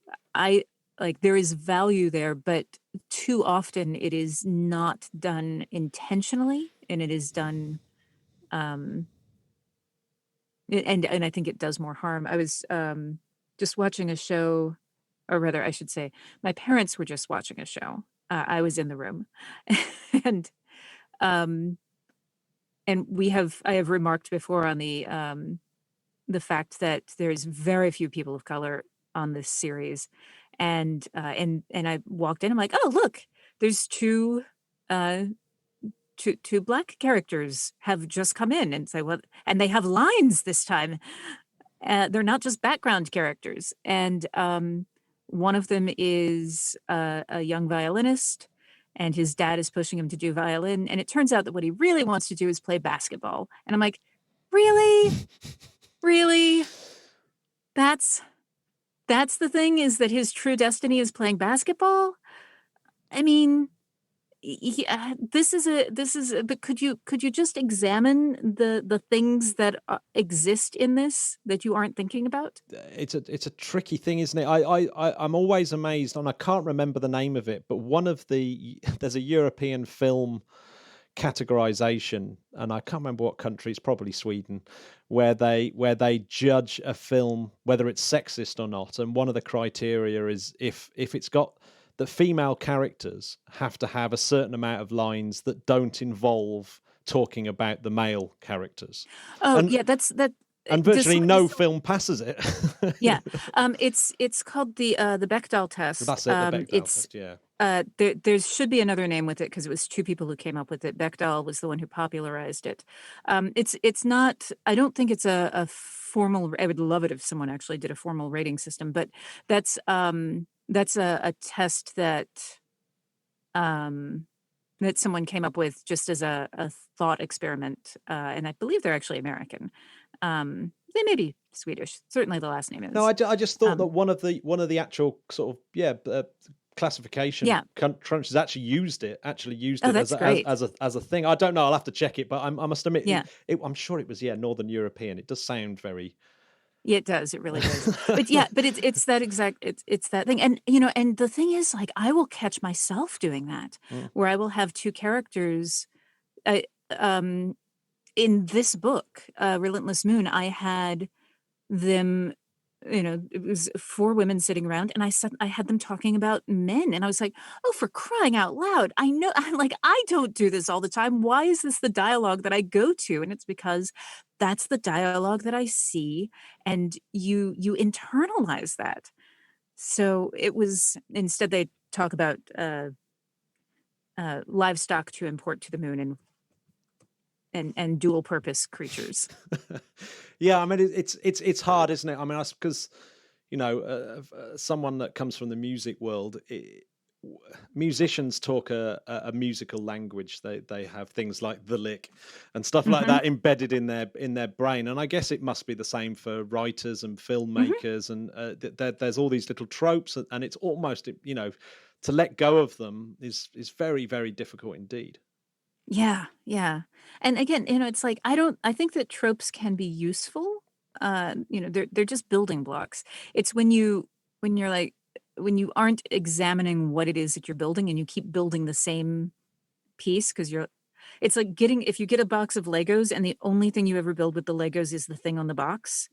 there is value there, but too often it is not done intentionally, and it is done. And I think it does more harm. I was just watching a show, or rather, I should say, my parents were just watching a show. I was in the room, and I have remarked before on the fact that there's very few people of color on this series, and I walked in. I'm like, oh look, there's two black characters have just come in, and say, well, and they have lines this time. They're not just background characters, and one of them is a young violinist, and his dad is pushing him to do violin, and it turns out that what he really wants to do is play basketball. And I'm like, really? Really? That's the thing, is that his true destiny is playing basketball? I mean, this is but could you just examine the things that exist in this that you aren't thinking about? It's a tricky thing, isn't it? I'm always amazed, and I can't remember the name of it, but there's a European film categorization, and I can't remember what country, it's probably Sweden, where they judge a film whether it's sexist or not, and one of the criteria is if it's got that female characters have to have a certain amount of lines that don't involve talking about the male characters. And virtually no film passes it. Yeah, it's called the Bechdel Test. That's it, the Bechdel Test, yeah. There should be another name with it, because it was two people who came up with it. Bechdel was the one who popularized it. It's not. I don't think it's a formal. I would love it if someone actually did a formal rating system, but that's a test that someone came up with just as a thought experiment, and I believe they're actually American. They may be Swedish. Certainly, the last name is. No, I just thought that one of the actual sort of classification countries actually used it as a thing. I don't know. I'll have to check it, but I must admit, I'm sure it was Northern European. It does sound very. Yeah, it does. It really does. but it's that exact. It's that thing, and and the thing is, like, I will catch myself doing that, where I will have two characters. In this book, Relentless Moon, I had them it was 4 women sitting around, and I had them talking about men, and I was like, "Oh, for crying out loud. I know I'm like, I don't do this all the time. Why is this the dialogue that I go to?" And it's because that's the dialogue that I see, and you internalize that. So it was instead they talk about livestock to import to the moon and dual purpose creatures. Yeah, I mean it's hard, isn't it? I mean, because someone that comes from the music world, musicians talk a musical language. They have things like the lick and stuff like Mm-hmm. that embedded in their brain, and I guess it must be the same for writers and Mm-hmm. filmmakers. And there's all these little tropes, and it's almost to let go of them is very, very difficult indeed. Yeah, yeah. And again, it's like I think that tropes can be useful. They're just building blocks. It's when you're like when you aren't examining what it is that you're building and you keep building the same piece because it's like if you get a box of Legos and the only thing you ever build with the Legos is the thing on the box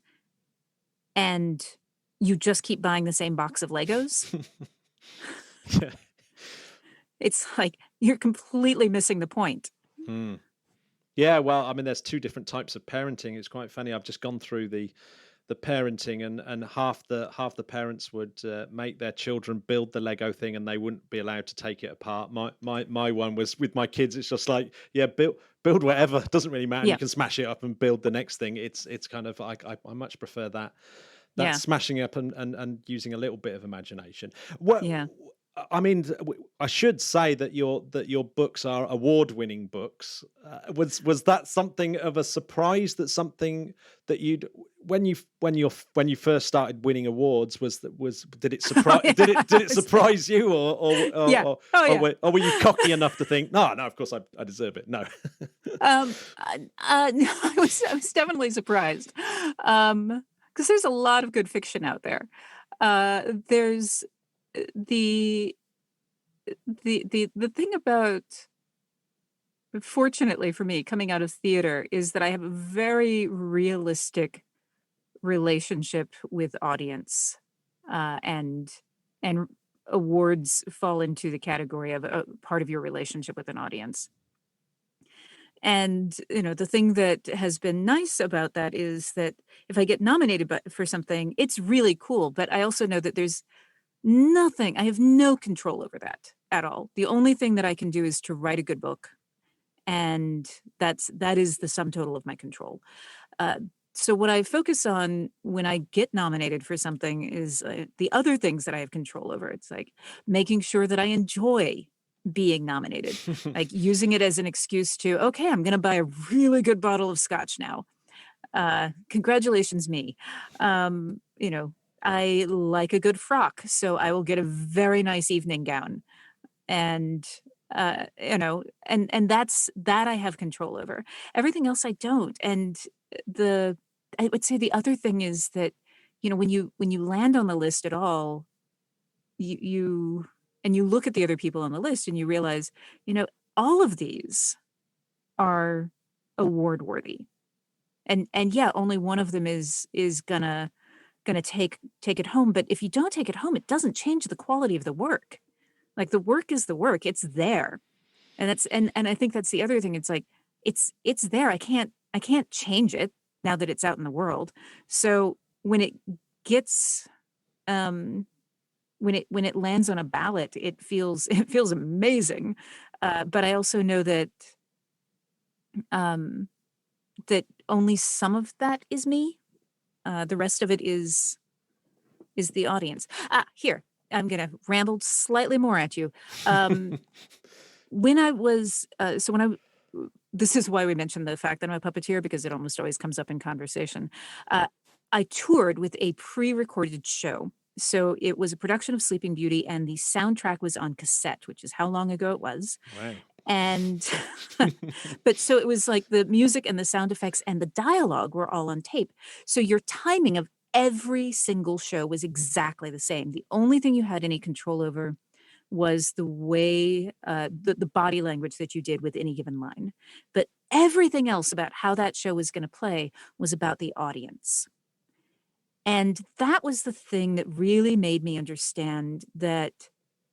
and you just keep buying the same box of Legos. Yeah. It's like you're completely missing the point. Hmm. Yeah, well, I mean, there's 2 different types of parenting. It's quite funny. I've just gone through the parenting, and half the parents would make their children build the Lego thing, and they wouldn't be allowed to take it apart. My one was with my kids. It's just like, yeah, build whatever. It doesn't really matter. Yeah. You can smash it up and build the next thing. It's kind of I much prefer that Yeah. smashing up and using a little bit of imagination. What Yeah. I mean, I should say that your books are award-winning books. Was that something of a surprise? That something that when you first started winning awards did it surprise yeah. did it surprise you or Yeah. or, Oh, or, yeah. were you cocky enough to think no, of course I deserve it? No. I was definitely surprised. Because there's a lot of good fiction out there. There's the thing about, fortunately for me, coming out of theater is that I have a very realistic relationship with audience, and awards fall into the category of a part of your relationship with an audience. And the thing that has been nice about that is that if I get nominated for something, it's really cool. But I also know that there's nothing, I have no control over that at all. The only thing that I can do is to write a good book. And that is the sum total of my control. So what I focus on when I get nominated for something is the other things that I have control over. It's like making sure that I enjoy being nominated, like using it as an excuse to, okay, I'm going to buy a really good bottle of scotch now. Congratulations, me. I like a good frock, so I will get a very nice evening gown. And and that I have control over. Everything else I don't. And I would say the other thing is that when you land on the list at all, you look at the other people on the list and you realize all of these are award worthy. And yeah, only one of them is gonna take it home. But if you don't take it home, it doesn't change the quality of the work. Like the work is the work. It's there. And that's and I think that's the other thing. It's like it's there. I can't change it now that it's out in the world. So when it gets when it lands on a ballot, it feels amazing. But I also know that that only some of that is me. The rest of it is the audience. Here, I'm going to ramble slightly more at you. When I was, this is why we mentioned the fact that I'm a puppeteer, because it almost always comes up in conversation. I toured with a pre-recorded show. So it was a production of Sleeping Beauty, and the soundtrack was on cassette, which is how long ago it was. Right. And, but so it was like the music and the sound effects and the dialogue were all on tape. So your timing of every single show was exactly the same. The only thing you had any control over was the way, the body language that you did with any given line. But everything else about how that show was going to play was about the audience. And that was the thing that really made me understand that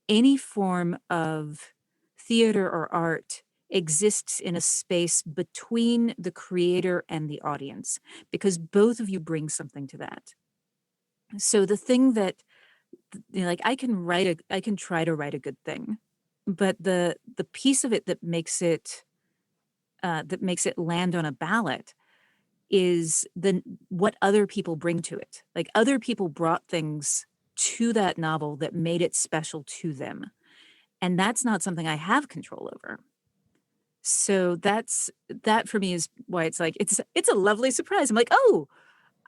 any form of theater or art exists in a space between the creator and the audience, because both of you bring something to that. So the thing that, like, I can try to write a good thing, but the piece of it that makes it land on a ballot is what other people bring to it. Like, other people brought things to that novel that made it special to them. And that's not something I have control over. So that for me is why it's like, it's a lovely surprise. I'm like, oh,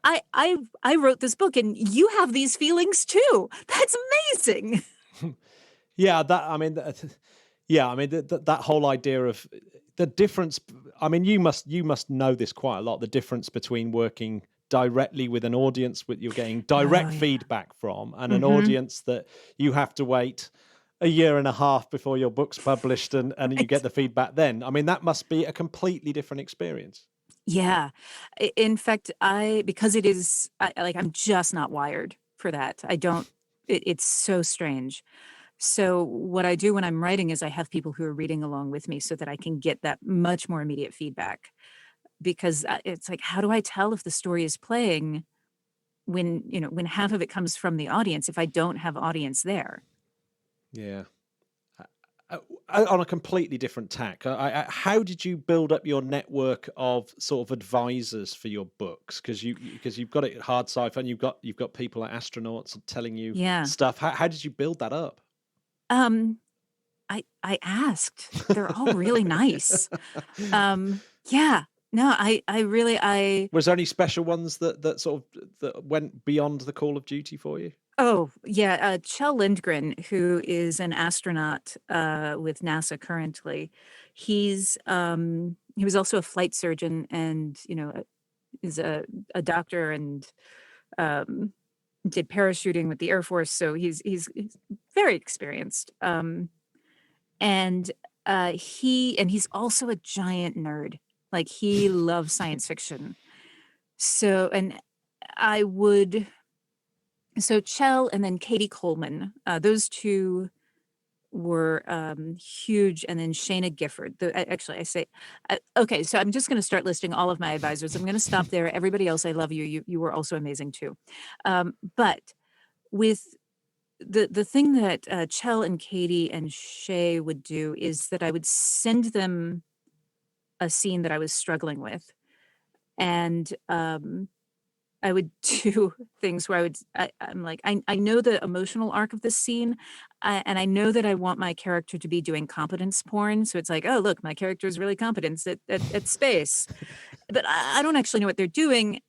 I wrote this book and you have these feelings too. That's amazing. Yeah, that whole idea of the difference. I mean, you must know this quite a lot. The difference between working directly with an audience that you're getting direct feedback from, and an audience that you have to wait a year and a half before your book's published, and you get the feedback then. I mean, that must be a completely different experience. Yeah. In fact, because it is, I'm just not wired for that. It's so strange. So what I do when I'm writing is I have people who are reading along with me so that I can get that much more immediate feedback. Because it's like, how do I tell if the story is playing when half of it comes from the audience, if I don't have audience there? Yeah. On a completely different tack, how did you build up your network of sort of advisors for your books? Because you've got it hard sci-fi, and you've got people like astronauts telling you stuff. How did you build that up? I asked. They're all really nice. Yeah. No, I really. Was there any special ones that sort of that went beyond the call of duty for you? Oh, yeah. Kjell Lindgren, who is an astronaut with NASA currently, he was also a flight surgeon, and is a doctor, and did parachuting with the Air Force. So he's very experienced. And he's also a giant nerd. Like, he loves science fiction. So, and I would. So Kjell and then Katie Coleman, those two were huge. And then Shayna Gifford. Okay, so I'm just going to start listing all of my advisors. I'm going to stop there. Everybody else, I love you. You were also amazing too. But with the thing that Kjell and Katie and Shay would do is that I would send them a scene that I was struggling with. And I would do things where I'm like, I know the emotional arc of this scene, and I know that I want my character to be doing competence porn. So it's like, oh, look, my character is really competent at space, but I don't actually know what they're doing.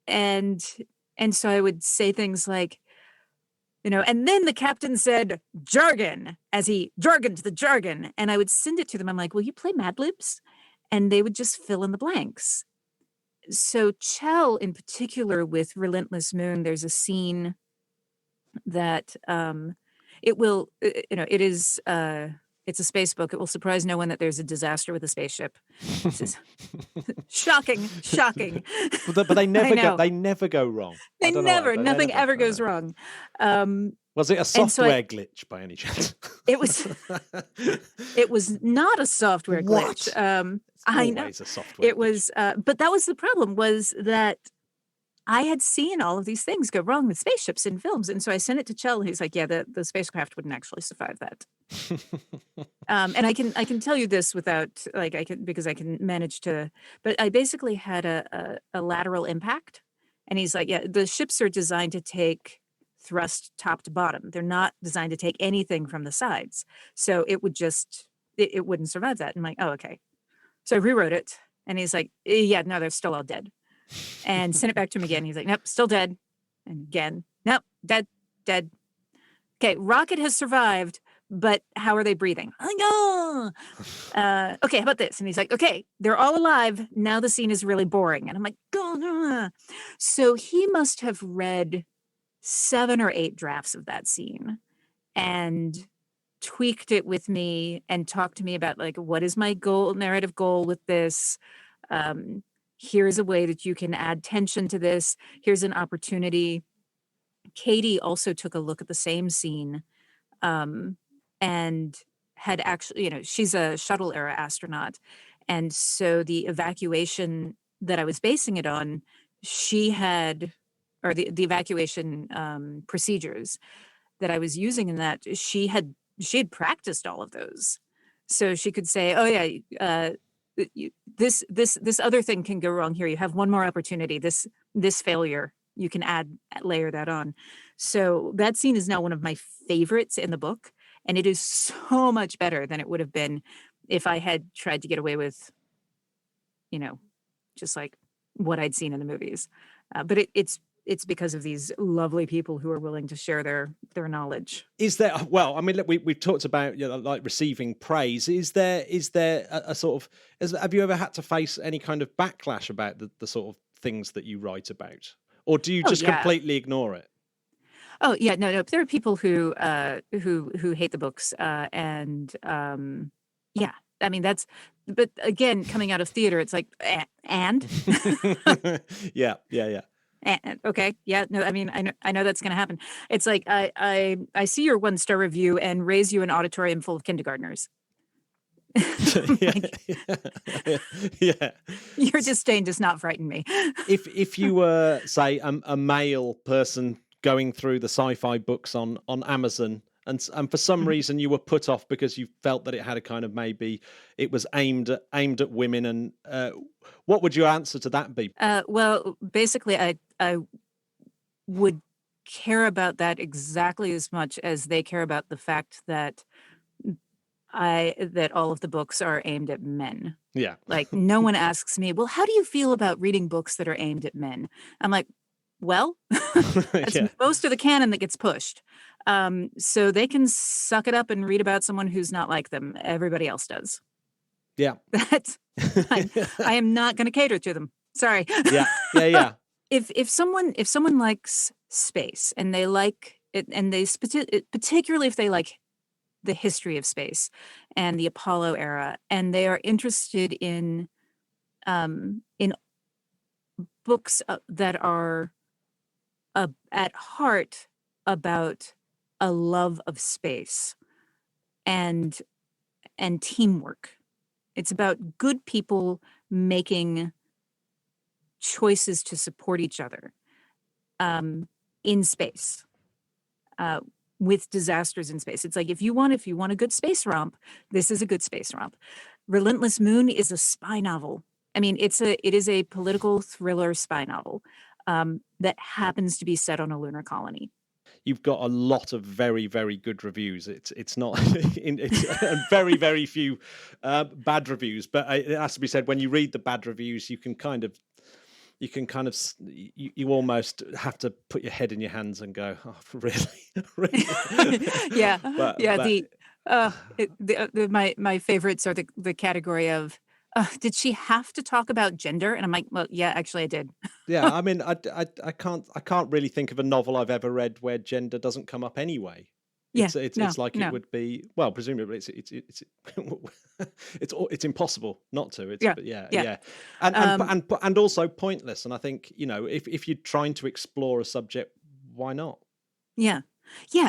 And so I would say things like, and then the captain said jargon as he jargoned the jargon. And I would send it to them. I'm like, will you play Mad Libs? And they would just fill in the blanks. So Kjell in particular with Relentless Moon, there's a scene that it's a space book. It will surprise no one that there's a disaster with a spaceship. This is shocking. But they never go wrong. Nothing ever goes wrong. Was it a software glitch by any chance? It was not a software glitch. I know. A software it was, but that was the problem, was that I had seen all of these things go wrong with spaceships in films. And so I sent it to Kjell, and he's like, yeah, the spacecraft wouldn't actually survive that. And I can tell you this without, because I can manage to, but I basically had a lateral impact. And he's like, yeah, the ships are designed to take thrust top to bottom. They're not designed to take anything from the sides. So it would it wouldn't survive that. I'm like, oh, okay. So I rewrote it, and he's like, yeah, no, they're still all dead. And sent it back to him again. He's like, nope, still dead. And again, nope, dead. Okay, rocket has survived, but how are they breathing? I'm like, oh. Okay, how about this? And he's like, okay, they're all alive. Now the scene is really boring. And I'm like, oh. So he must have read 7 or 8 drafts of that scene and tweaked it with me and talked to me about, like, what is my narrative goal with this? here's a way that you can add tension to this. Here's an opportunity. Katie also took a look at the same scene, and had actually, she's a shuttle era astronaut. And so the evacuation that I was basing it on, she had, or the evacuation procedures that I was using in that, she had practiced all of those. So she could say, oh yeah, this other thing can go wrong here. You have one more opportunity. This failure, you can layer that on. So that scene is now one of my favorites in the book, and it is so much better than it would have been if I had tried to get away with, just like what I'd seen in the movies. But it's because of these lovely people who are willing to share their knowledge. Is there? Well, I mean, look, we've talked about like receiving praise. Is there a sort of? Have you ever had to face any kind of backlash about the sort of things that you write about, or do you just completely ignore it? Oh yeah, no. There are people who hate the books, and yeah. I mean, but again, coming out of theater, it's like, and yeah. And, okay, yeah, no, I mean, I know that's going to happen. It's like I see your 1-star review and raise you an auditorium full of kindergartners. Yeah. Your disdain does not frighten me. If you were, say, a male person going through the sci-fi books on Amazon, and for some reason you were put off because you felt that it had a kind of, maybe it was aimed at women, and what would your answer to that be? Well, basically, I would care about that exactly as much as they care about the fact that all of the books are aimed at men. Yeah. Like, no one asks me, well, how do you feel about reading books that are aimed at men? I'm like, well, that's most of the canon that gets pushed. So they can suck it up and read about someone who's not like them. Everybody else does. Yeah. That's fine. I am not going to cater to them. Sorry. Yeah. If someone likes space and they like it, and they particularly if they like the history of space and the Apollo era, and they are interested in books that are at heart about a love of space and teamwork. It's about good people making choices to support each other in space, with disasters in space. It's like, if you want a good space romp, this is a good space romp. Relentless Moon is a spy novel. I mean, it is a political thriller spy novel that happens to be set on a lunar colony. You've got a lot of very, very good reviews. It's not it's very, very few bad reviews, but it has to be said, when you read the bad reviews, you almost have to put your head in your hands and go, oh, really? Yeah. But My favorites are the category of, did she have to talk about gender? And I'm like, well, yeah, actually I did. Yeah, I mean, I can't really think of a novel I've ever read where gender doesn't come up anyway. Yeah, it's like it would be, well, presumably it's impossible not to. And also pointless. And I think, if you're trying to explore a subject, why not? Yeah,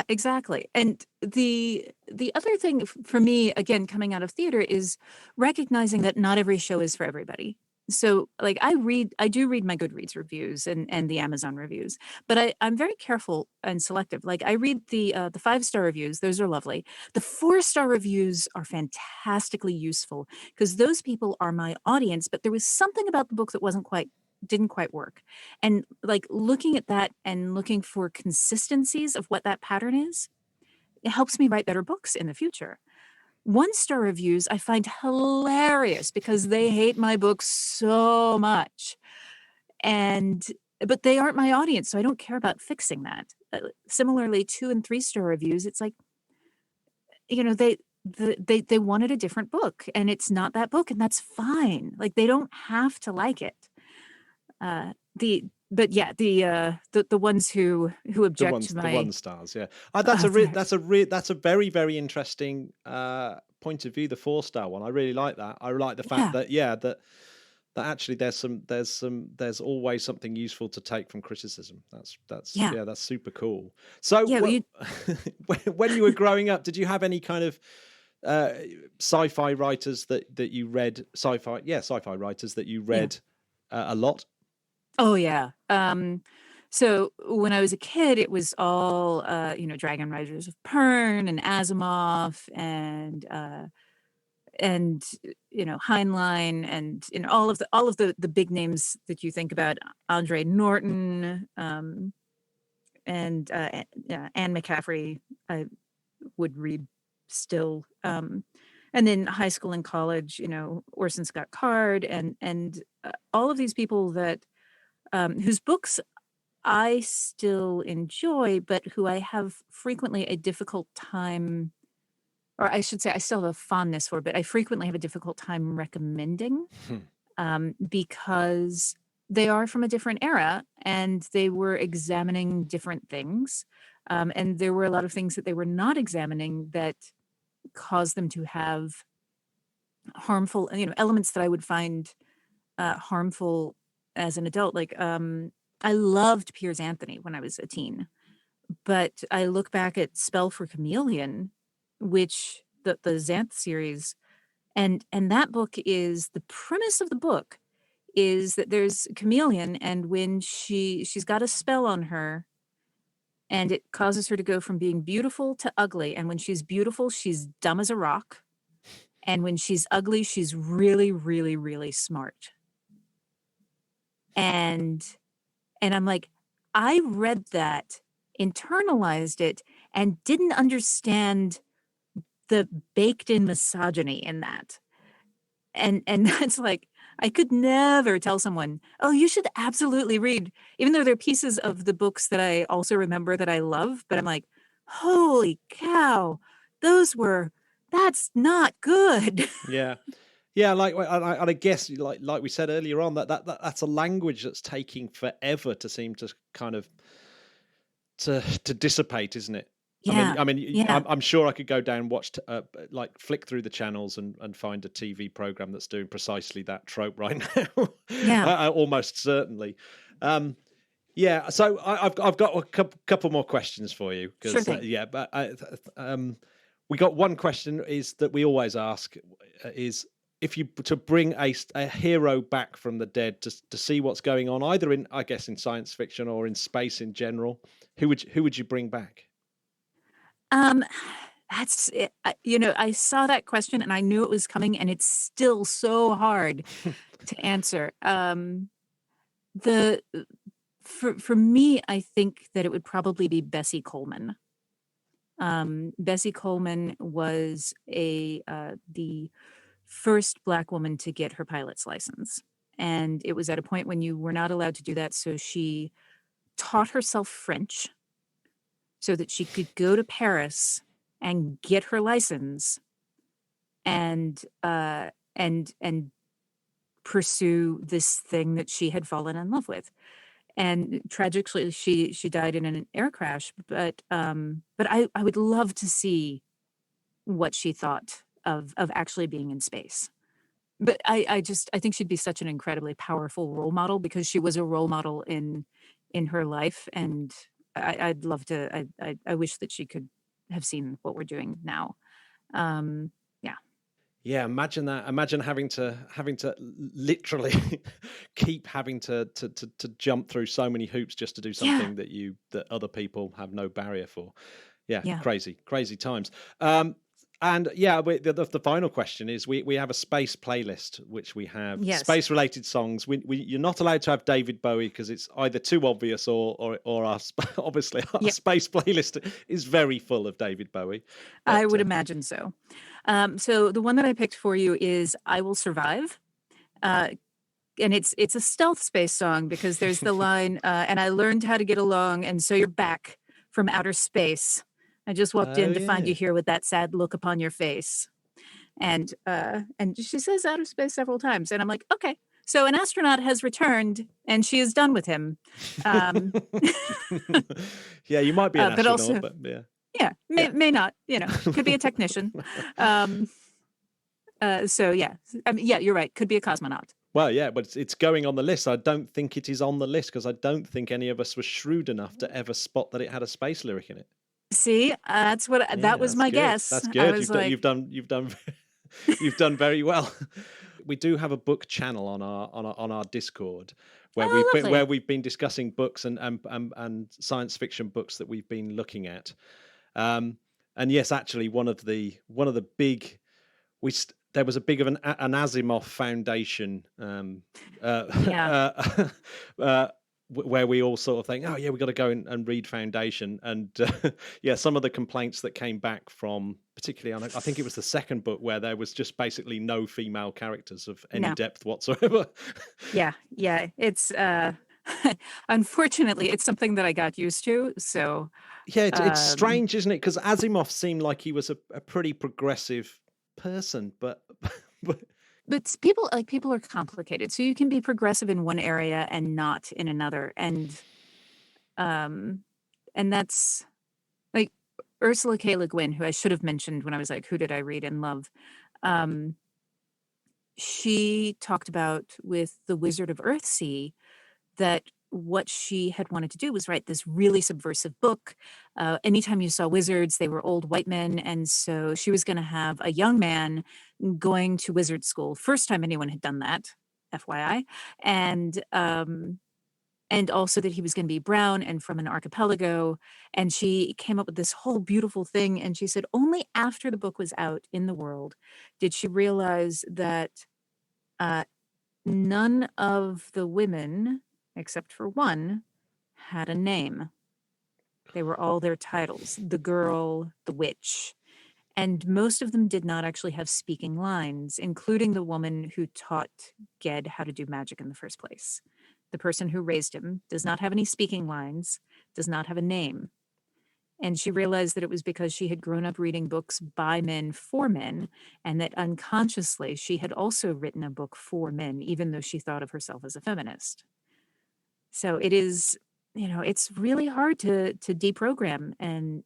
exactly. And the other thing for me, again, coming out of theater, is recognizing that not every show is for everybody. So, like, I do read my Goodreads reviews and the Amazon reviews, but I'm very careful and selective. Like, I read the 5-star reviews; those are lovely. The 4-star reviews are fantastically useful because those people are my audience. But there was something about the book that didn't quite work, and like looking at that and looking for consistencies of what that pattern is, it helps me write better books in the future. 1-star reviews I find hilarious because they hate my book so much, but they aren't my audience, so I don't care about fixing that. Similarly, 2 and 3-star reviews, it's like, they wanted a different book, and it's not that book, and that's fine. Like, they don't have to like it. The ones who object to my the 1 stars, yeah. That's a very, very interesting point of view. The 4-star one, I really like that. I like the fact that that actually there's always something useful to take from criticism. That's that's super cool. So when you were growing up, did you have any kind of sci-fi writers that you read? Sci-fi writers that you read a lot? Oh yeah. So when I was a kid, it was all Dragon Riders of Pern and Asimov and Heinlein and all of the big names that you think about, Andre Norton, and Anne McCaffrey. I would read still, and then high school and college, Orson Scott Card and all of these people that whose books I still enjoy, but who I have frequently a difficult time, or I should say I still have a fondness for, but I frequently have a difficult time recommending, because they are from a different era and they were examining different things. And there were a lot of things that they were not examining that caused them to have harmful, elements that I would find harmful as an adult. Like, I loved Piers Anthony when I was a teen, but I look back at Spell for Chameleon, which the Xanth series, and that book is, the premise of the book is that there's a chameleon, and when she's got a spell on her, and it causes her to go from being beautiful to ugly, and when she's beautiful, she's dumb as a rock, and when she's ugly, she's really, really, really smart. And I'm like, I read that, internalized it, and didn't understand the baked in misogyny in that. And that's like, I could never tell someone, oh, you should absolutely read, even though there are pieces of the books that I also remember that I love, but I'm like, holy cow, that's not good. Yeah. Yeah, like, and I guess, like we said earlier on, that's a language that's taking forever to seem to kind of to dissipate, isn't it? Yeah. I mean, Yeah. I'm sure I could go down, like flick through the channels and find a TV program that's doing precisely that trope right now. Yeah. Almost certainly. Yeah. So I've got a couple more questions for you. Sure thing. We got one question is that we always ask is, if you to bring a hero back from the dead to see what's going on, either in science fiction or in space in general, who would you bring back? That's it. I saw that question and I knew it was coming, and it's still so hard to answer. For me, I think that it would probably be Bessie Coleman. Bessie Coleman was the first Black woman to get her pilot's license. And it was at a point when you were not allowed to do that. So she taught herself French so that she could go to Paris and get her license and pursue this thing that she had fallen in love with. And tragically, she died in an air crash. But I would love to see what she thought of actually being in space. But I think she'd be such an incredibly powerful role model, because she was a role model in her life, and I'd love to. I wish that she could have seen what we're doing now. Yeah, imagine that. Imagine having to literally keep having to jump through so many hoops just to do something that other people have no barrier for. Yeah. Crazy times. And the final question is, we have a space playlist, which we have space related songs. You're not allowed to have David Bowie, because it's either too obvious or obviously our space playlist is very full of David Bowie. But, I would imagine so. So the one that I picked for you is "I Will Survive," and it's a stealth space song, because there's the line, "And I learned how to get along, and so you're back from outer space. I just walked in to find you here with that sad look upon your face." And she says outer space several times, and I'm like, okay, so an astronaut has returned, and she is done with him. Yeah, you might be an astronaut, also, but yeah. Yeah, may not, could be a technician. So yeah, you're right. Could be a cosmonaut. Well, yeah, but it's going on the list. I don't think it is on the list because I don't think any of us were shrewd enough to ever spot that it had a space lyric in it. See, Yeah, that was that's my good. guess. That's I good. was like, You've done you've done very well. We do have a book channel on our Discord where oh, lovely. we've been discussing books and science fiction books that we've been looking at. And yes, actually, one of the big there was a big of an Asimov Foundation Yeah. where we all sort of think, oh yeah, we've got to go and read Foundation, and yeah, some of the complaints that came back from, particularly on, I think it was the second book, where there was just basically no female characters of any No. depth whatsoever. Yeah. It's unfortunately it's something that I got used to. So Yeah, it's strange, isn't it? Because Asimov seemed like he was a pretty progressive person, but but people are complicated. So you can be progressive in one area and not in another. And that's like Ursula K. Le Guin, who I should have mentioned when I was like, who did I read and love? She talked about with The Wizard of Earthsea that what she had wanted to do was write this really subversive book. Anytime you saw wizards, they were old white men. And so she was going to have a young man going to wizard school. First time anyone had done that, FYI. And also that he was going to be brown and from an archipelago. And she came up with this whole beautiful thing. And she said only after the book was out in the world did she realize that none of the women, except for one, had a name. They were all their titles: the girl, the witch. And most of them did not actually have speaking lines, including the woman who taught Ged how to do magic in the first place. The person who raised him does not have any speaking lines, does not have a name. And she realized that it was because she had grown up reading books by men for men, and that unconsciously she had also written a book for men, even though she thought of herself as a feminist. So it is, it's really hard to deprogram, and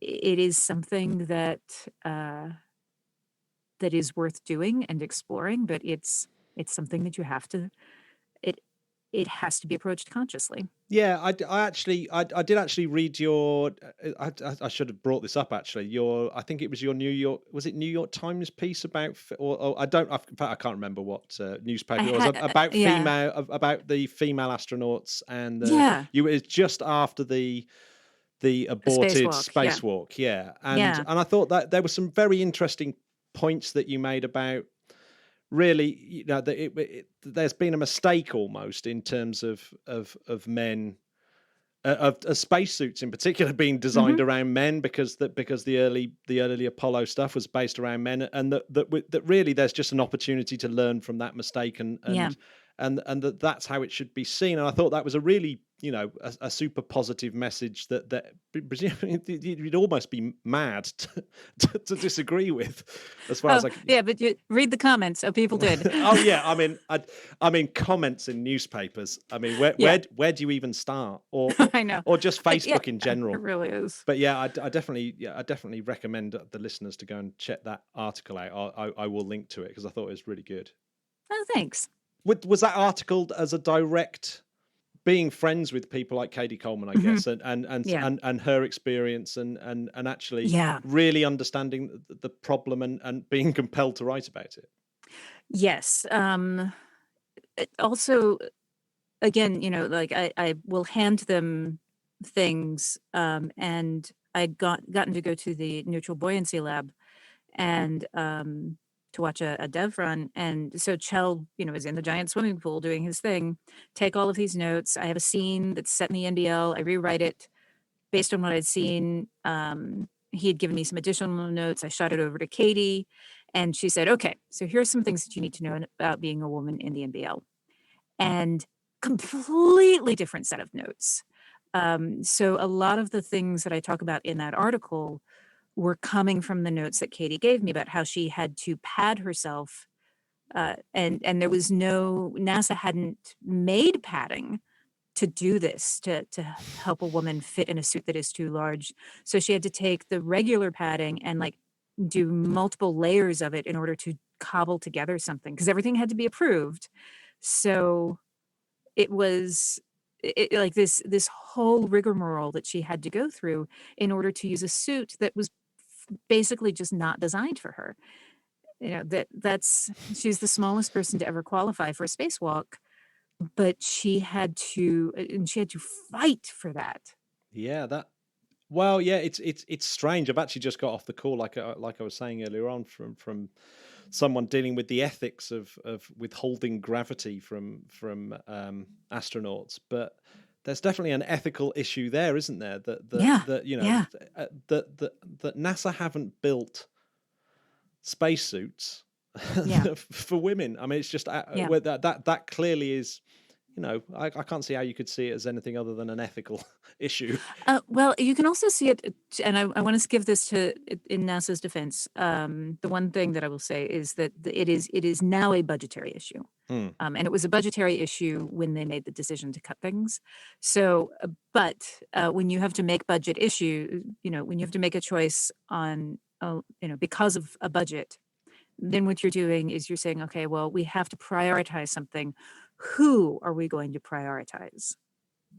it is something that that is worth doing and exploring, but it's something that you have to. It has to be approached consciously. Yeah, I did actually read your. I should have brought this up actually. I think it was your New York Times piece about, or I don't. In fact, I can't remember what newspaper it was about about the female astronauts, and it was just after the aborted spacewalk. Yeah, and I thought that there were some very interesting points that you made about. Really, there's been a mistake almost in terms of men, of spacesuits in particular being designed around men, because the early Apollo stuff was based around men, and that really there's just an opportunity to learn from that mistake, and that's how it should be seen. And I thought that was a really a super positive message that you'd almost be mad to disagree with, as far as but you read the comments. Oh, people did. Oh yeah, I mean comments in newspapers. I mean, where do you even start? Or I know, or just Facebook in general. It really is. But yeah, I definitely recommend the listeners to go and check that article out. I will link to it because I thought it was really good. Oh, thanks. Was that article as a direct being friends with people like Katie Coleman, I guess, and her experience and actually really understanding the problem and being compelled to write about it? Yes. Also, again, like I will hand them things, and I'd gotten to go to the neutral buoyancy lab and to watch a dev run. And so Chell, is in the giant swimming pool doing his thing, take all of these notes. I have a scene that's set in the NBL. I rewrite it based on what I'd seen. He had given me some additional notes. I shot it over to Katie, and she said, okay, so here's some things that you need to know about being a woman in the NBL. And completely different set of notes. So a lot of the things that I talk about in that article were coming from the notes that Katie gave me about how she had to pad herself, and there was NASA hadn't made padding to do this, to help a woman fit in a suit that is too large. So she had to take the regular padding and do multiple layers of it in order to cobble together something because everything had to be approved. So it was like this whole rigmarole that she had to go through in order to use a suit that was basically just not designed for her. She's the smallest person to ever qualify for a spacewalk, but she had to fight for that. Yeah, well, yeah, it's strange. I've actually just got off the call, like I was saying earlier on, from someone dealing with the ethics of withholding gravity from astronauts. But there's definitely an ethical issue there, isn't there? That NASA haven't built spacesuits for women. I mean, it's just that clearly is. I can't see how you could see it as anything other than an ethical issue. Well, you can also see it, and I want to give this to in NASA's defense. The one thing that I will say is that it is now a budgetary issue, and it was a budgetary issue when they made the decision to cut things. So, but when you have to make budget issue, when you have to make a choice on, because of a budget, then what you're doing is you're saying, okay, well, we have to prioritize something. Who are we going to prioritize?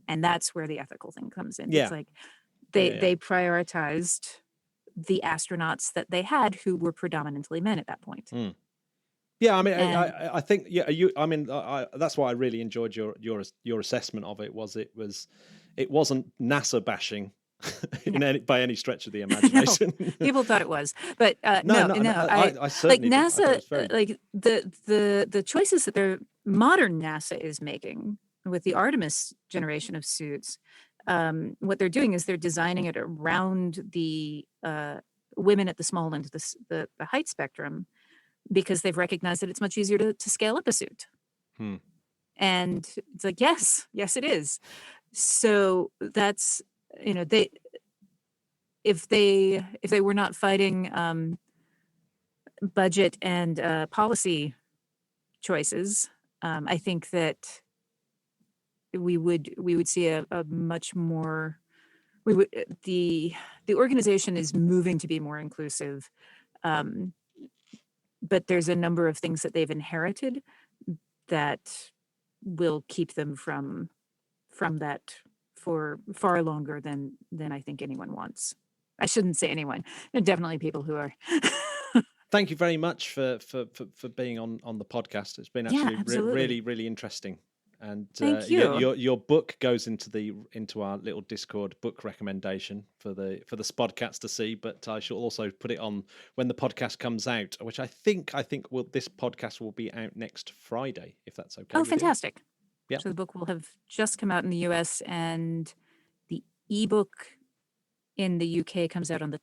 And that's where the ethical thing comes in. Yeah. It's like they prioritized the astronauts that they had who were predominantly men at that point. Yeah, I mean, I think that's why I really enjoyed your assessment of it. It wasn't NASA bashing by any stretch of the imagination. No, people thought it was, but no. I certainly like NASA, very... like the choices that their modern NASA is making with the Artemis generation of suits. What they're doing is they're designing it around the women at the small end of the height spectrum, because they've recognized that it's much easier to scale up a suit. And it's like, yes, it is. So that's, if they were not fighting budget and policy choices, I think that we would see a much more, the organization is moving to be more inclusive, but there's a number of things that they've inherited that will keep them from that for far longer than I think anyone wants. I shouldn't say anyone. There are definitely people who are. Thank you very much for being on the podcast. It's been actually really, really interesting. And thank you. Your book goes into our little Discord book recommendation for the Spodcats to see. But I shall also put it on when the podcast comes out, which I think this podcast will be out next Friday, if that's okay. Oh, fantastic! Yeah. So the book will have just come out in the US, and the ebook in the UK comes out on the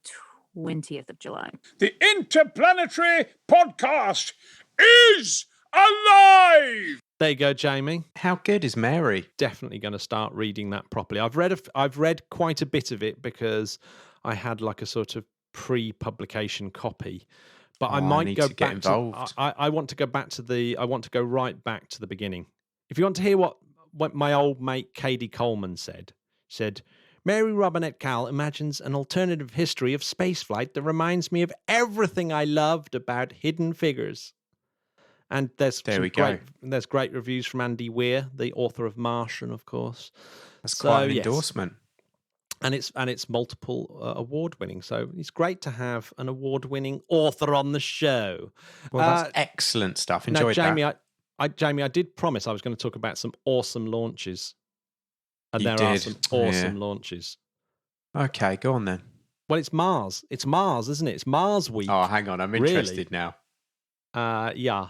20th of July. The Interplanetary podcast is alive! There you go, Jamie. How good is Mary? Definitely going to start reading that properly. I've read quite a bit of it because I had like a sort of pre-publication copy, but I might go back involved. I want to go back to I want to go right back to the beginning. If you want to hear what my old mate Bessie Coleman said, Mary Robinette Kowal imagines an alternative history of spaceflight that reminds me of everything I loved about Hidden Figures. And there's great reviews from Andy Weir, the author of Martian, of course. That's quite an endorsement. And it's multiple award winning. So it's great to have an award winning author on the show. Well, that's excellent stuff. Enjoyed that. Jamie, I did promise I was going to talk about some awesome launches. And there are some awesome launches. Okay, go on then. Well, it's Mars. It's Mars, isn't it? It's Mars week. Oh, hang on. I'm interested now. Yeah.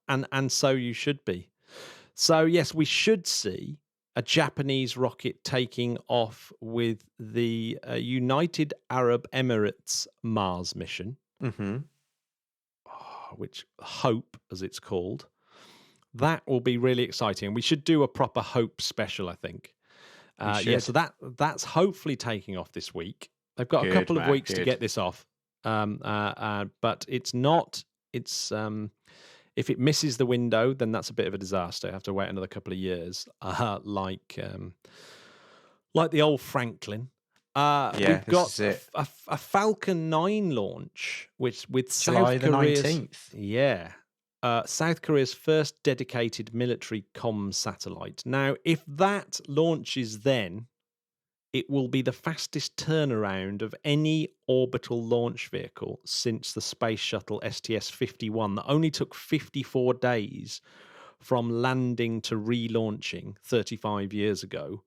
And so you should be. So, yes, we should see a Japanese rocket taking off with the United Arab Emirates Mars mission, which HOPE, as it's called. That will be really exciting. We should do a proper HOPE special, I think. So that's hopefully taking off this week. They've got a couple of weeks to get this off. But it's not. It's if it misses the window, then that's a bit of a disaster. I have to wait another couple of years, like the old Franklin. Yeah, We've got this is it. a Falcon 9 launch, which with July South the Korea's 19th. South Korea's first dedicated military comms satellite. Now, if that launches then, it will be the fastest turnaround of any orbital launch vehicle since the space shuttle STS-51 that only took 54 days from landing to relaunching 35 years ago.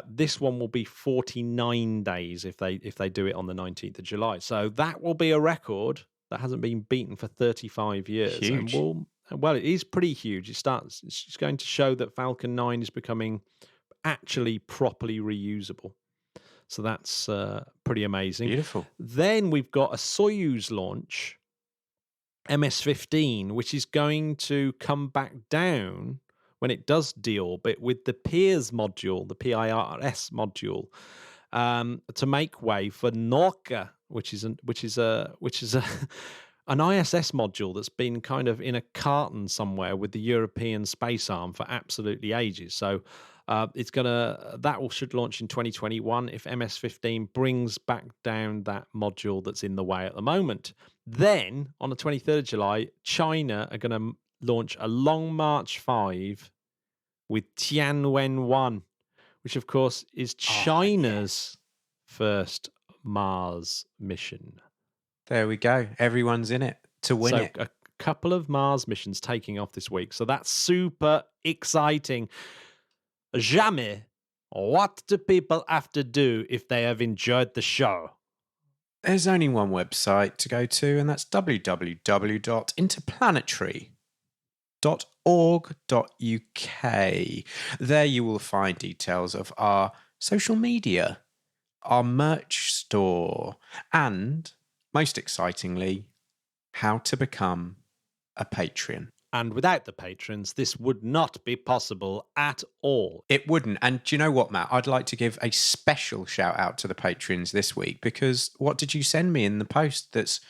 This one will be 49 days if they do it on the 19th of July. So that will be a record that hasn't been beaten for 35 years. Huge. And well, it is pretty huge. It's going to show that Falcon 9 is becoming actually properly reusable. So that's pretty amazing. Beautiful. Then we've got a Soyuz launch, MS-15, which is going to come back down when it does deorbit with the PIRS module, the PIRS module, to make way for Norca, which is an ISS module that's been kind of in a carton somewhere with the European space arm for absolutely ages. So should launch in 2021 if MS-15 brings back down that module that's in the way at the moment. Then on the 23rd of July, China are going to launch a Long March 5 with Tianwen-1, which of course is China's first Mars mission. There we go. Everyone's in it to win it. A couple of Mars missions taking off this week. So that's super exciting. Jamais. What do people have to do if they have enjoyed the show? There's only one website to go to, and that's www.interplanetary.org.uk. There you will find details of our social media, our merch store, and, most excitingly, how to become a Patreon. And without the patrons, this would not be possible at all. It wouldn't. And do you know what, Matt? I'd like to give a special shout out to the patrons this week, because what did you send me in the post that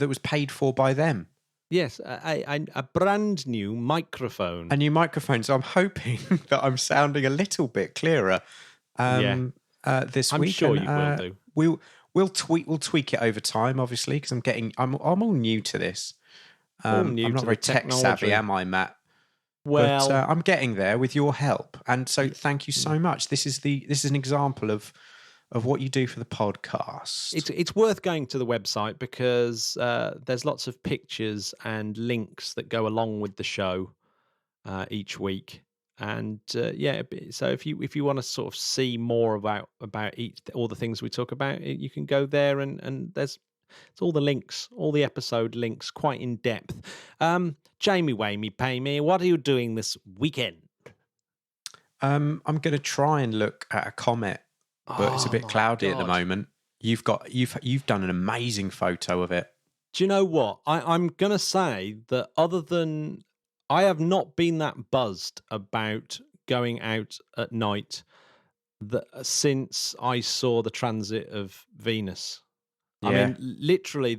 was paid for by them? Yes, a brand new microphone. A new microphone. So I'm hoping that I'm sounding a little bit clearer this I'm week. I'm sure you will do. We'll tweak it over time, obviously, because I'm all new to this. I'm not very tech savvy, am I, Matt? Well, but I'm getting there with your help, and so thank you so much. This is an example of what you do for the podcast. It's worth going to the website because there's lots of pictures and links that go along with the show each week, and so if you want to sort of see more about all the things we talk about, you can go there, and it's all the links, all the episode links, quite in depth. Jamie Wamey, pay me. What are you doing this weekend? I'm going to try and look at a comet, but it's a bit cloudy at the moment. You've done an amazing photo of it. Do you know what? I'm going to say that other than I have not been that buzzed about going out at night since I saw the transit of Venus. Yeah. I mean, literally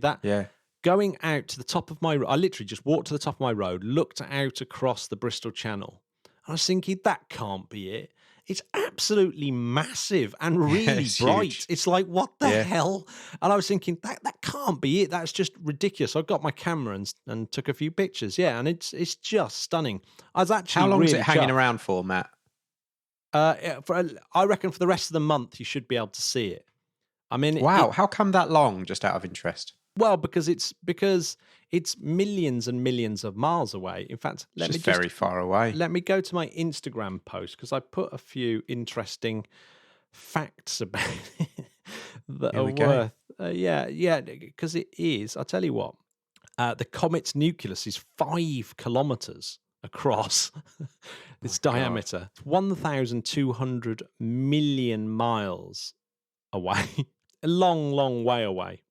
going out to the top of I literally just walked to the top of my road, looked out across the Bristol Channel. And I was thinking, that can't be it. It's absolutely massive and really bright. Huge. It's like, what the hell? And I was thinking, that can't be it. That's just ridiculous. I got my camera and took a few pictures. Yeah, and it's just stunning. I was actually How long really is it hanging chuffed. around for, Matt? I reckon for the rest of the month, you should be able to see it. I mean, wow, how come that long? Just out of interest. Well, because it's millions and millions of miles away. In fact, very far away. Let me go to my Instagram post because I put a few interesting facts about it that are worth. Because it is. I'll tell you what. The comet's nucleus is 5 kilometers across its diameter. It's 1,200 million miles away. A long, long way away.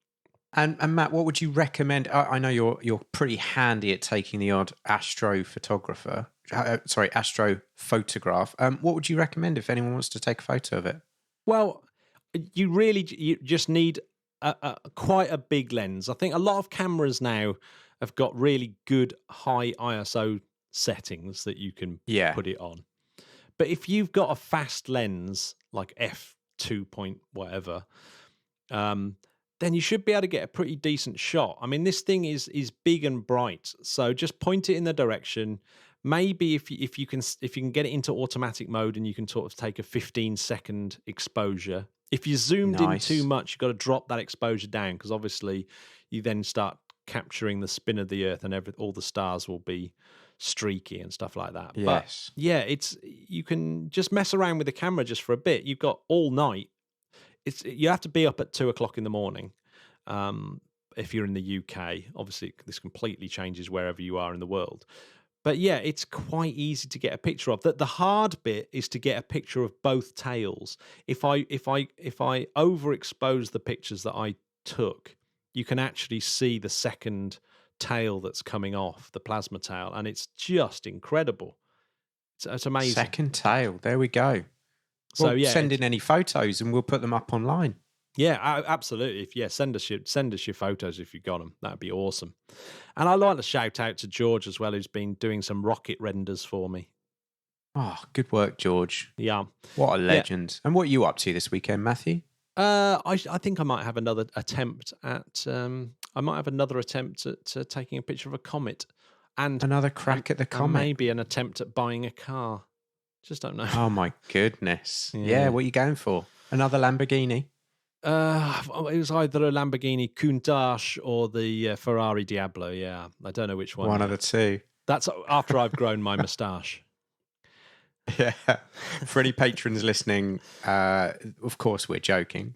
And Matt, what would you recommend? I know you're pretty handy at taking the odd astrophotograph. What would you recommend if anyone wants to take a photo of it? Well, you just need quite a big lens. I think a lot of cameras now have got really good high ISO settings that you can put it on. But if you've got a fast lens like f 2 point whatever, then you should be able to get a pretty decent shot. I mean, this thing is big and bright, so just point it in the direction. Maybe if you can get it into automatic mode and you can sort of take a 15-second exposure. If you zoomed in too much, you've got to drop that exposure down, because obviously you then start capturing the spin of the Earth and all the stars will be streaky and stuff like that. Yes. But yeah, you can just mess around with the camera just for a bit. You've got all night. You have to be up at 2:00 in the morning. If you're in the UK, obviously this completely changes wherever you are in the world. But yeah, it's quite easy to get a picture of. The hard bit is to get a picture of both tails. If I overexpose the pictures that I took, you can actually see the second tail that's coming off, the plasma tail, and it's just incredible. It's amazing. Second tail. There we go. So Well, yeah, send in any photos and we'll put them up online. yeah, absolutely. Send us your photos if you've got them. That'd be awesome. And I'd like to shout out to George as well, who's been doing some rocket renders for me. Oh, good work, George. Yeah. What a legend. And what are you up to this weekend, Matthew? I think I might have another attempt at taking a picture of a comet, and Another crack at the and comet. maybe an attempt at buying a car. Just don't know. Oh, my goodness. Yeah. Yeah, what are you going for? Another Lamborghini? It was either a Lamborghini Countach or the Ferrari Diablo. Yeah, I don't know which one. One of the two. That's after I've grown my moustache. Yeah. For any patrons listening, of course we're joking.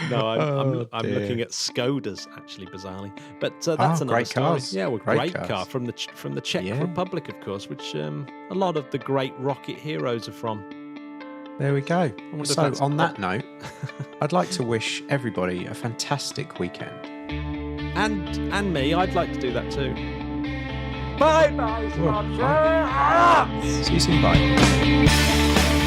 No, I'm dear. looking at Skodas, actually, bizarrely. But that's another great story. cars. Yeah, well, Great great car cars. from the Czech Yeah. Republic, of course, which a lot of the great rocket heroes are from. There we go. wonder if So, that's- on that note, I'd like to wish everybody a fantastic weekend. And me, I'd like to do that too. Bye bye, See you soon. Bye.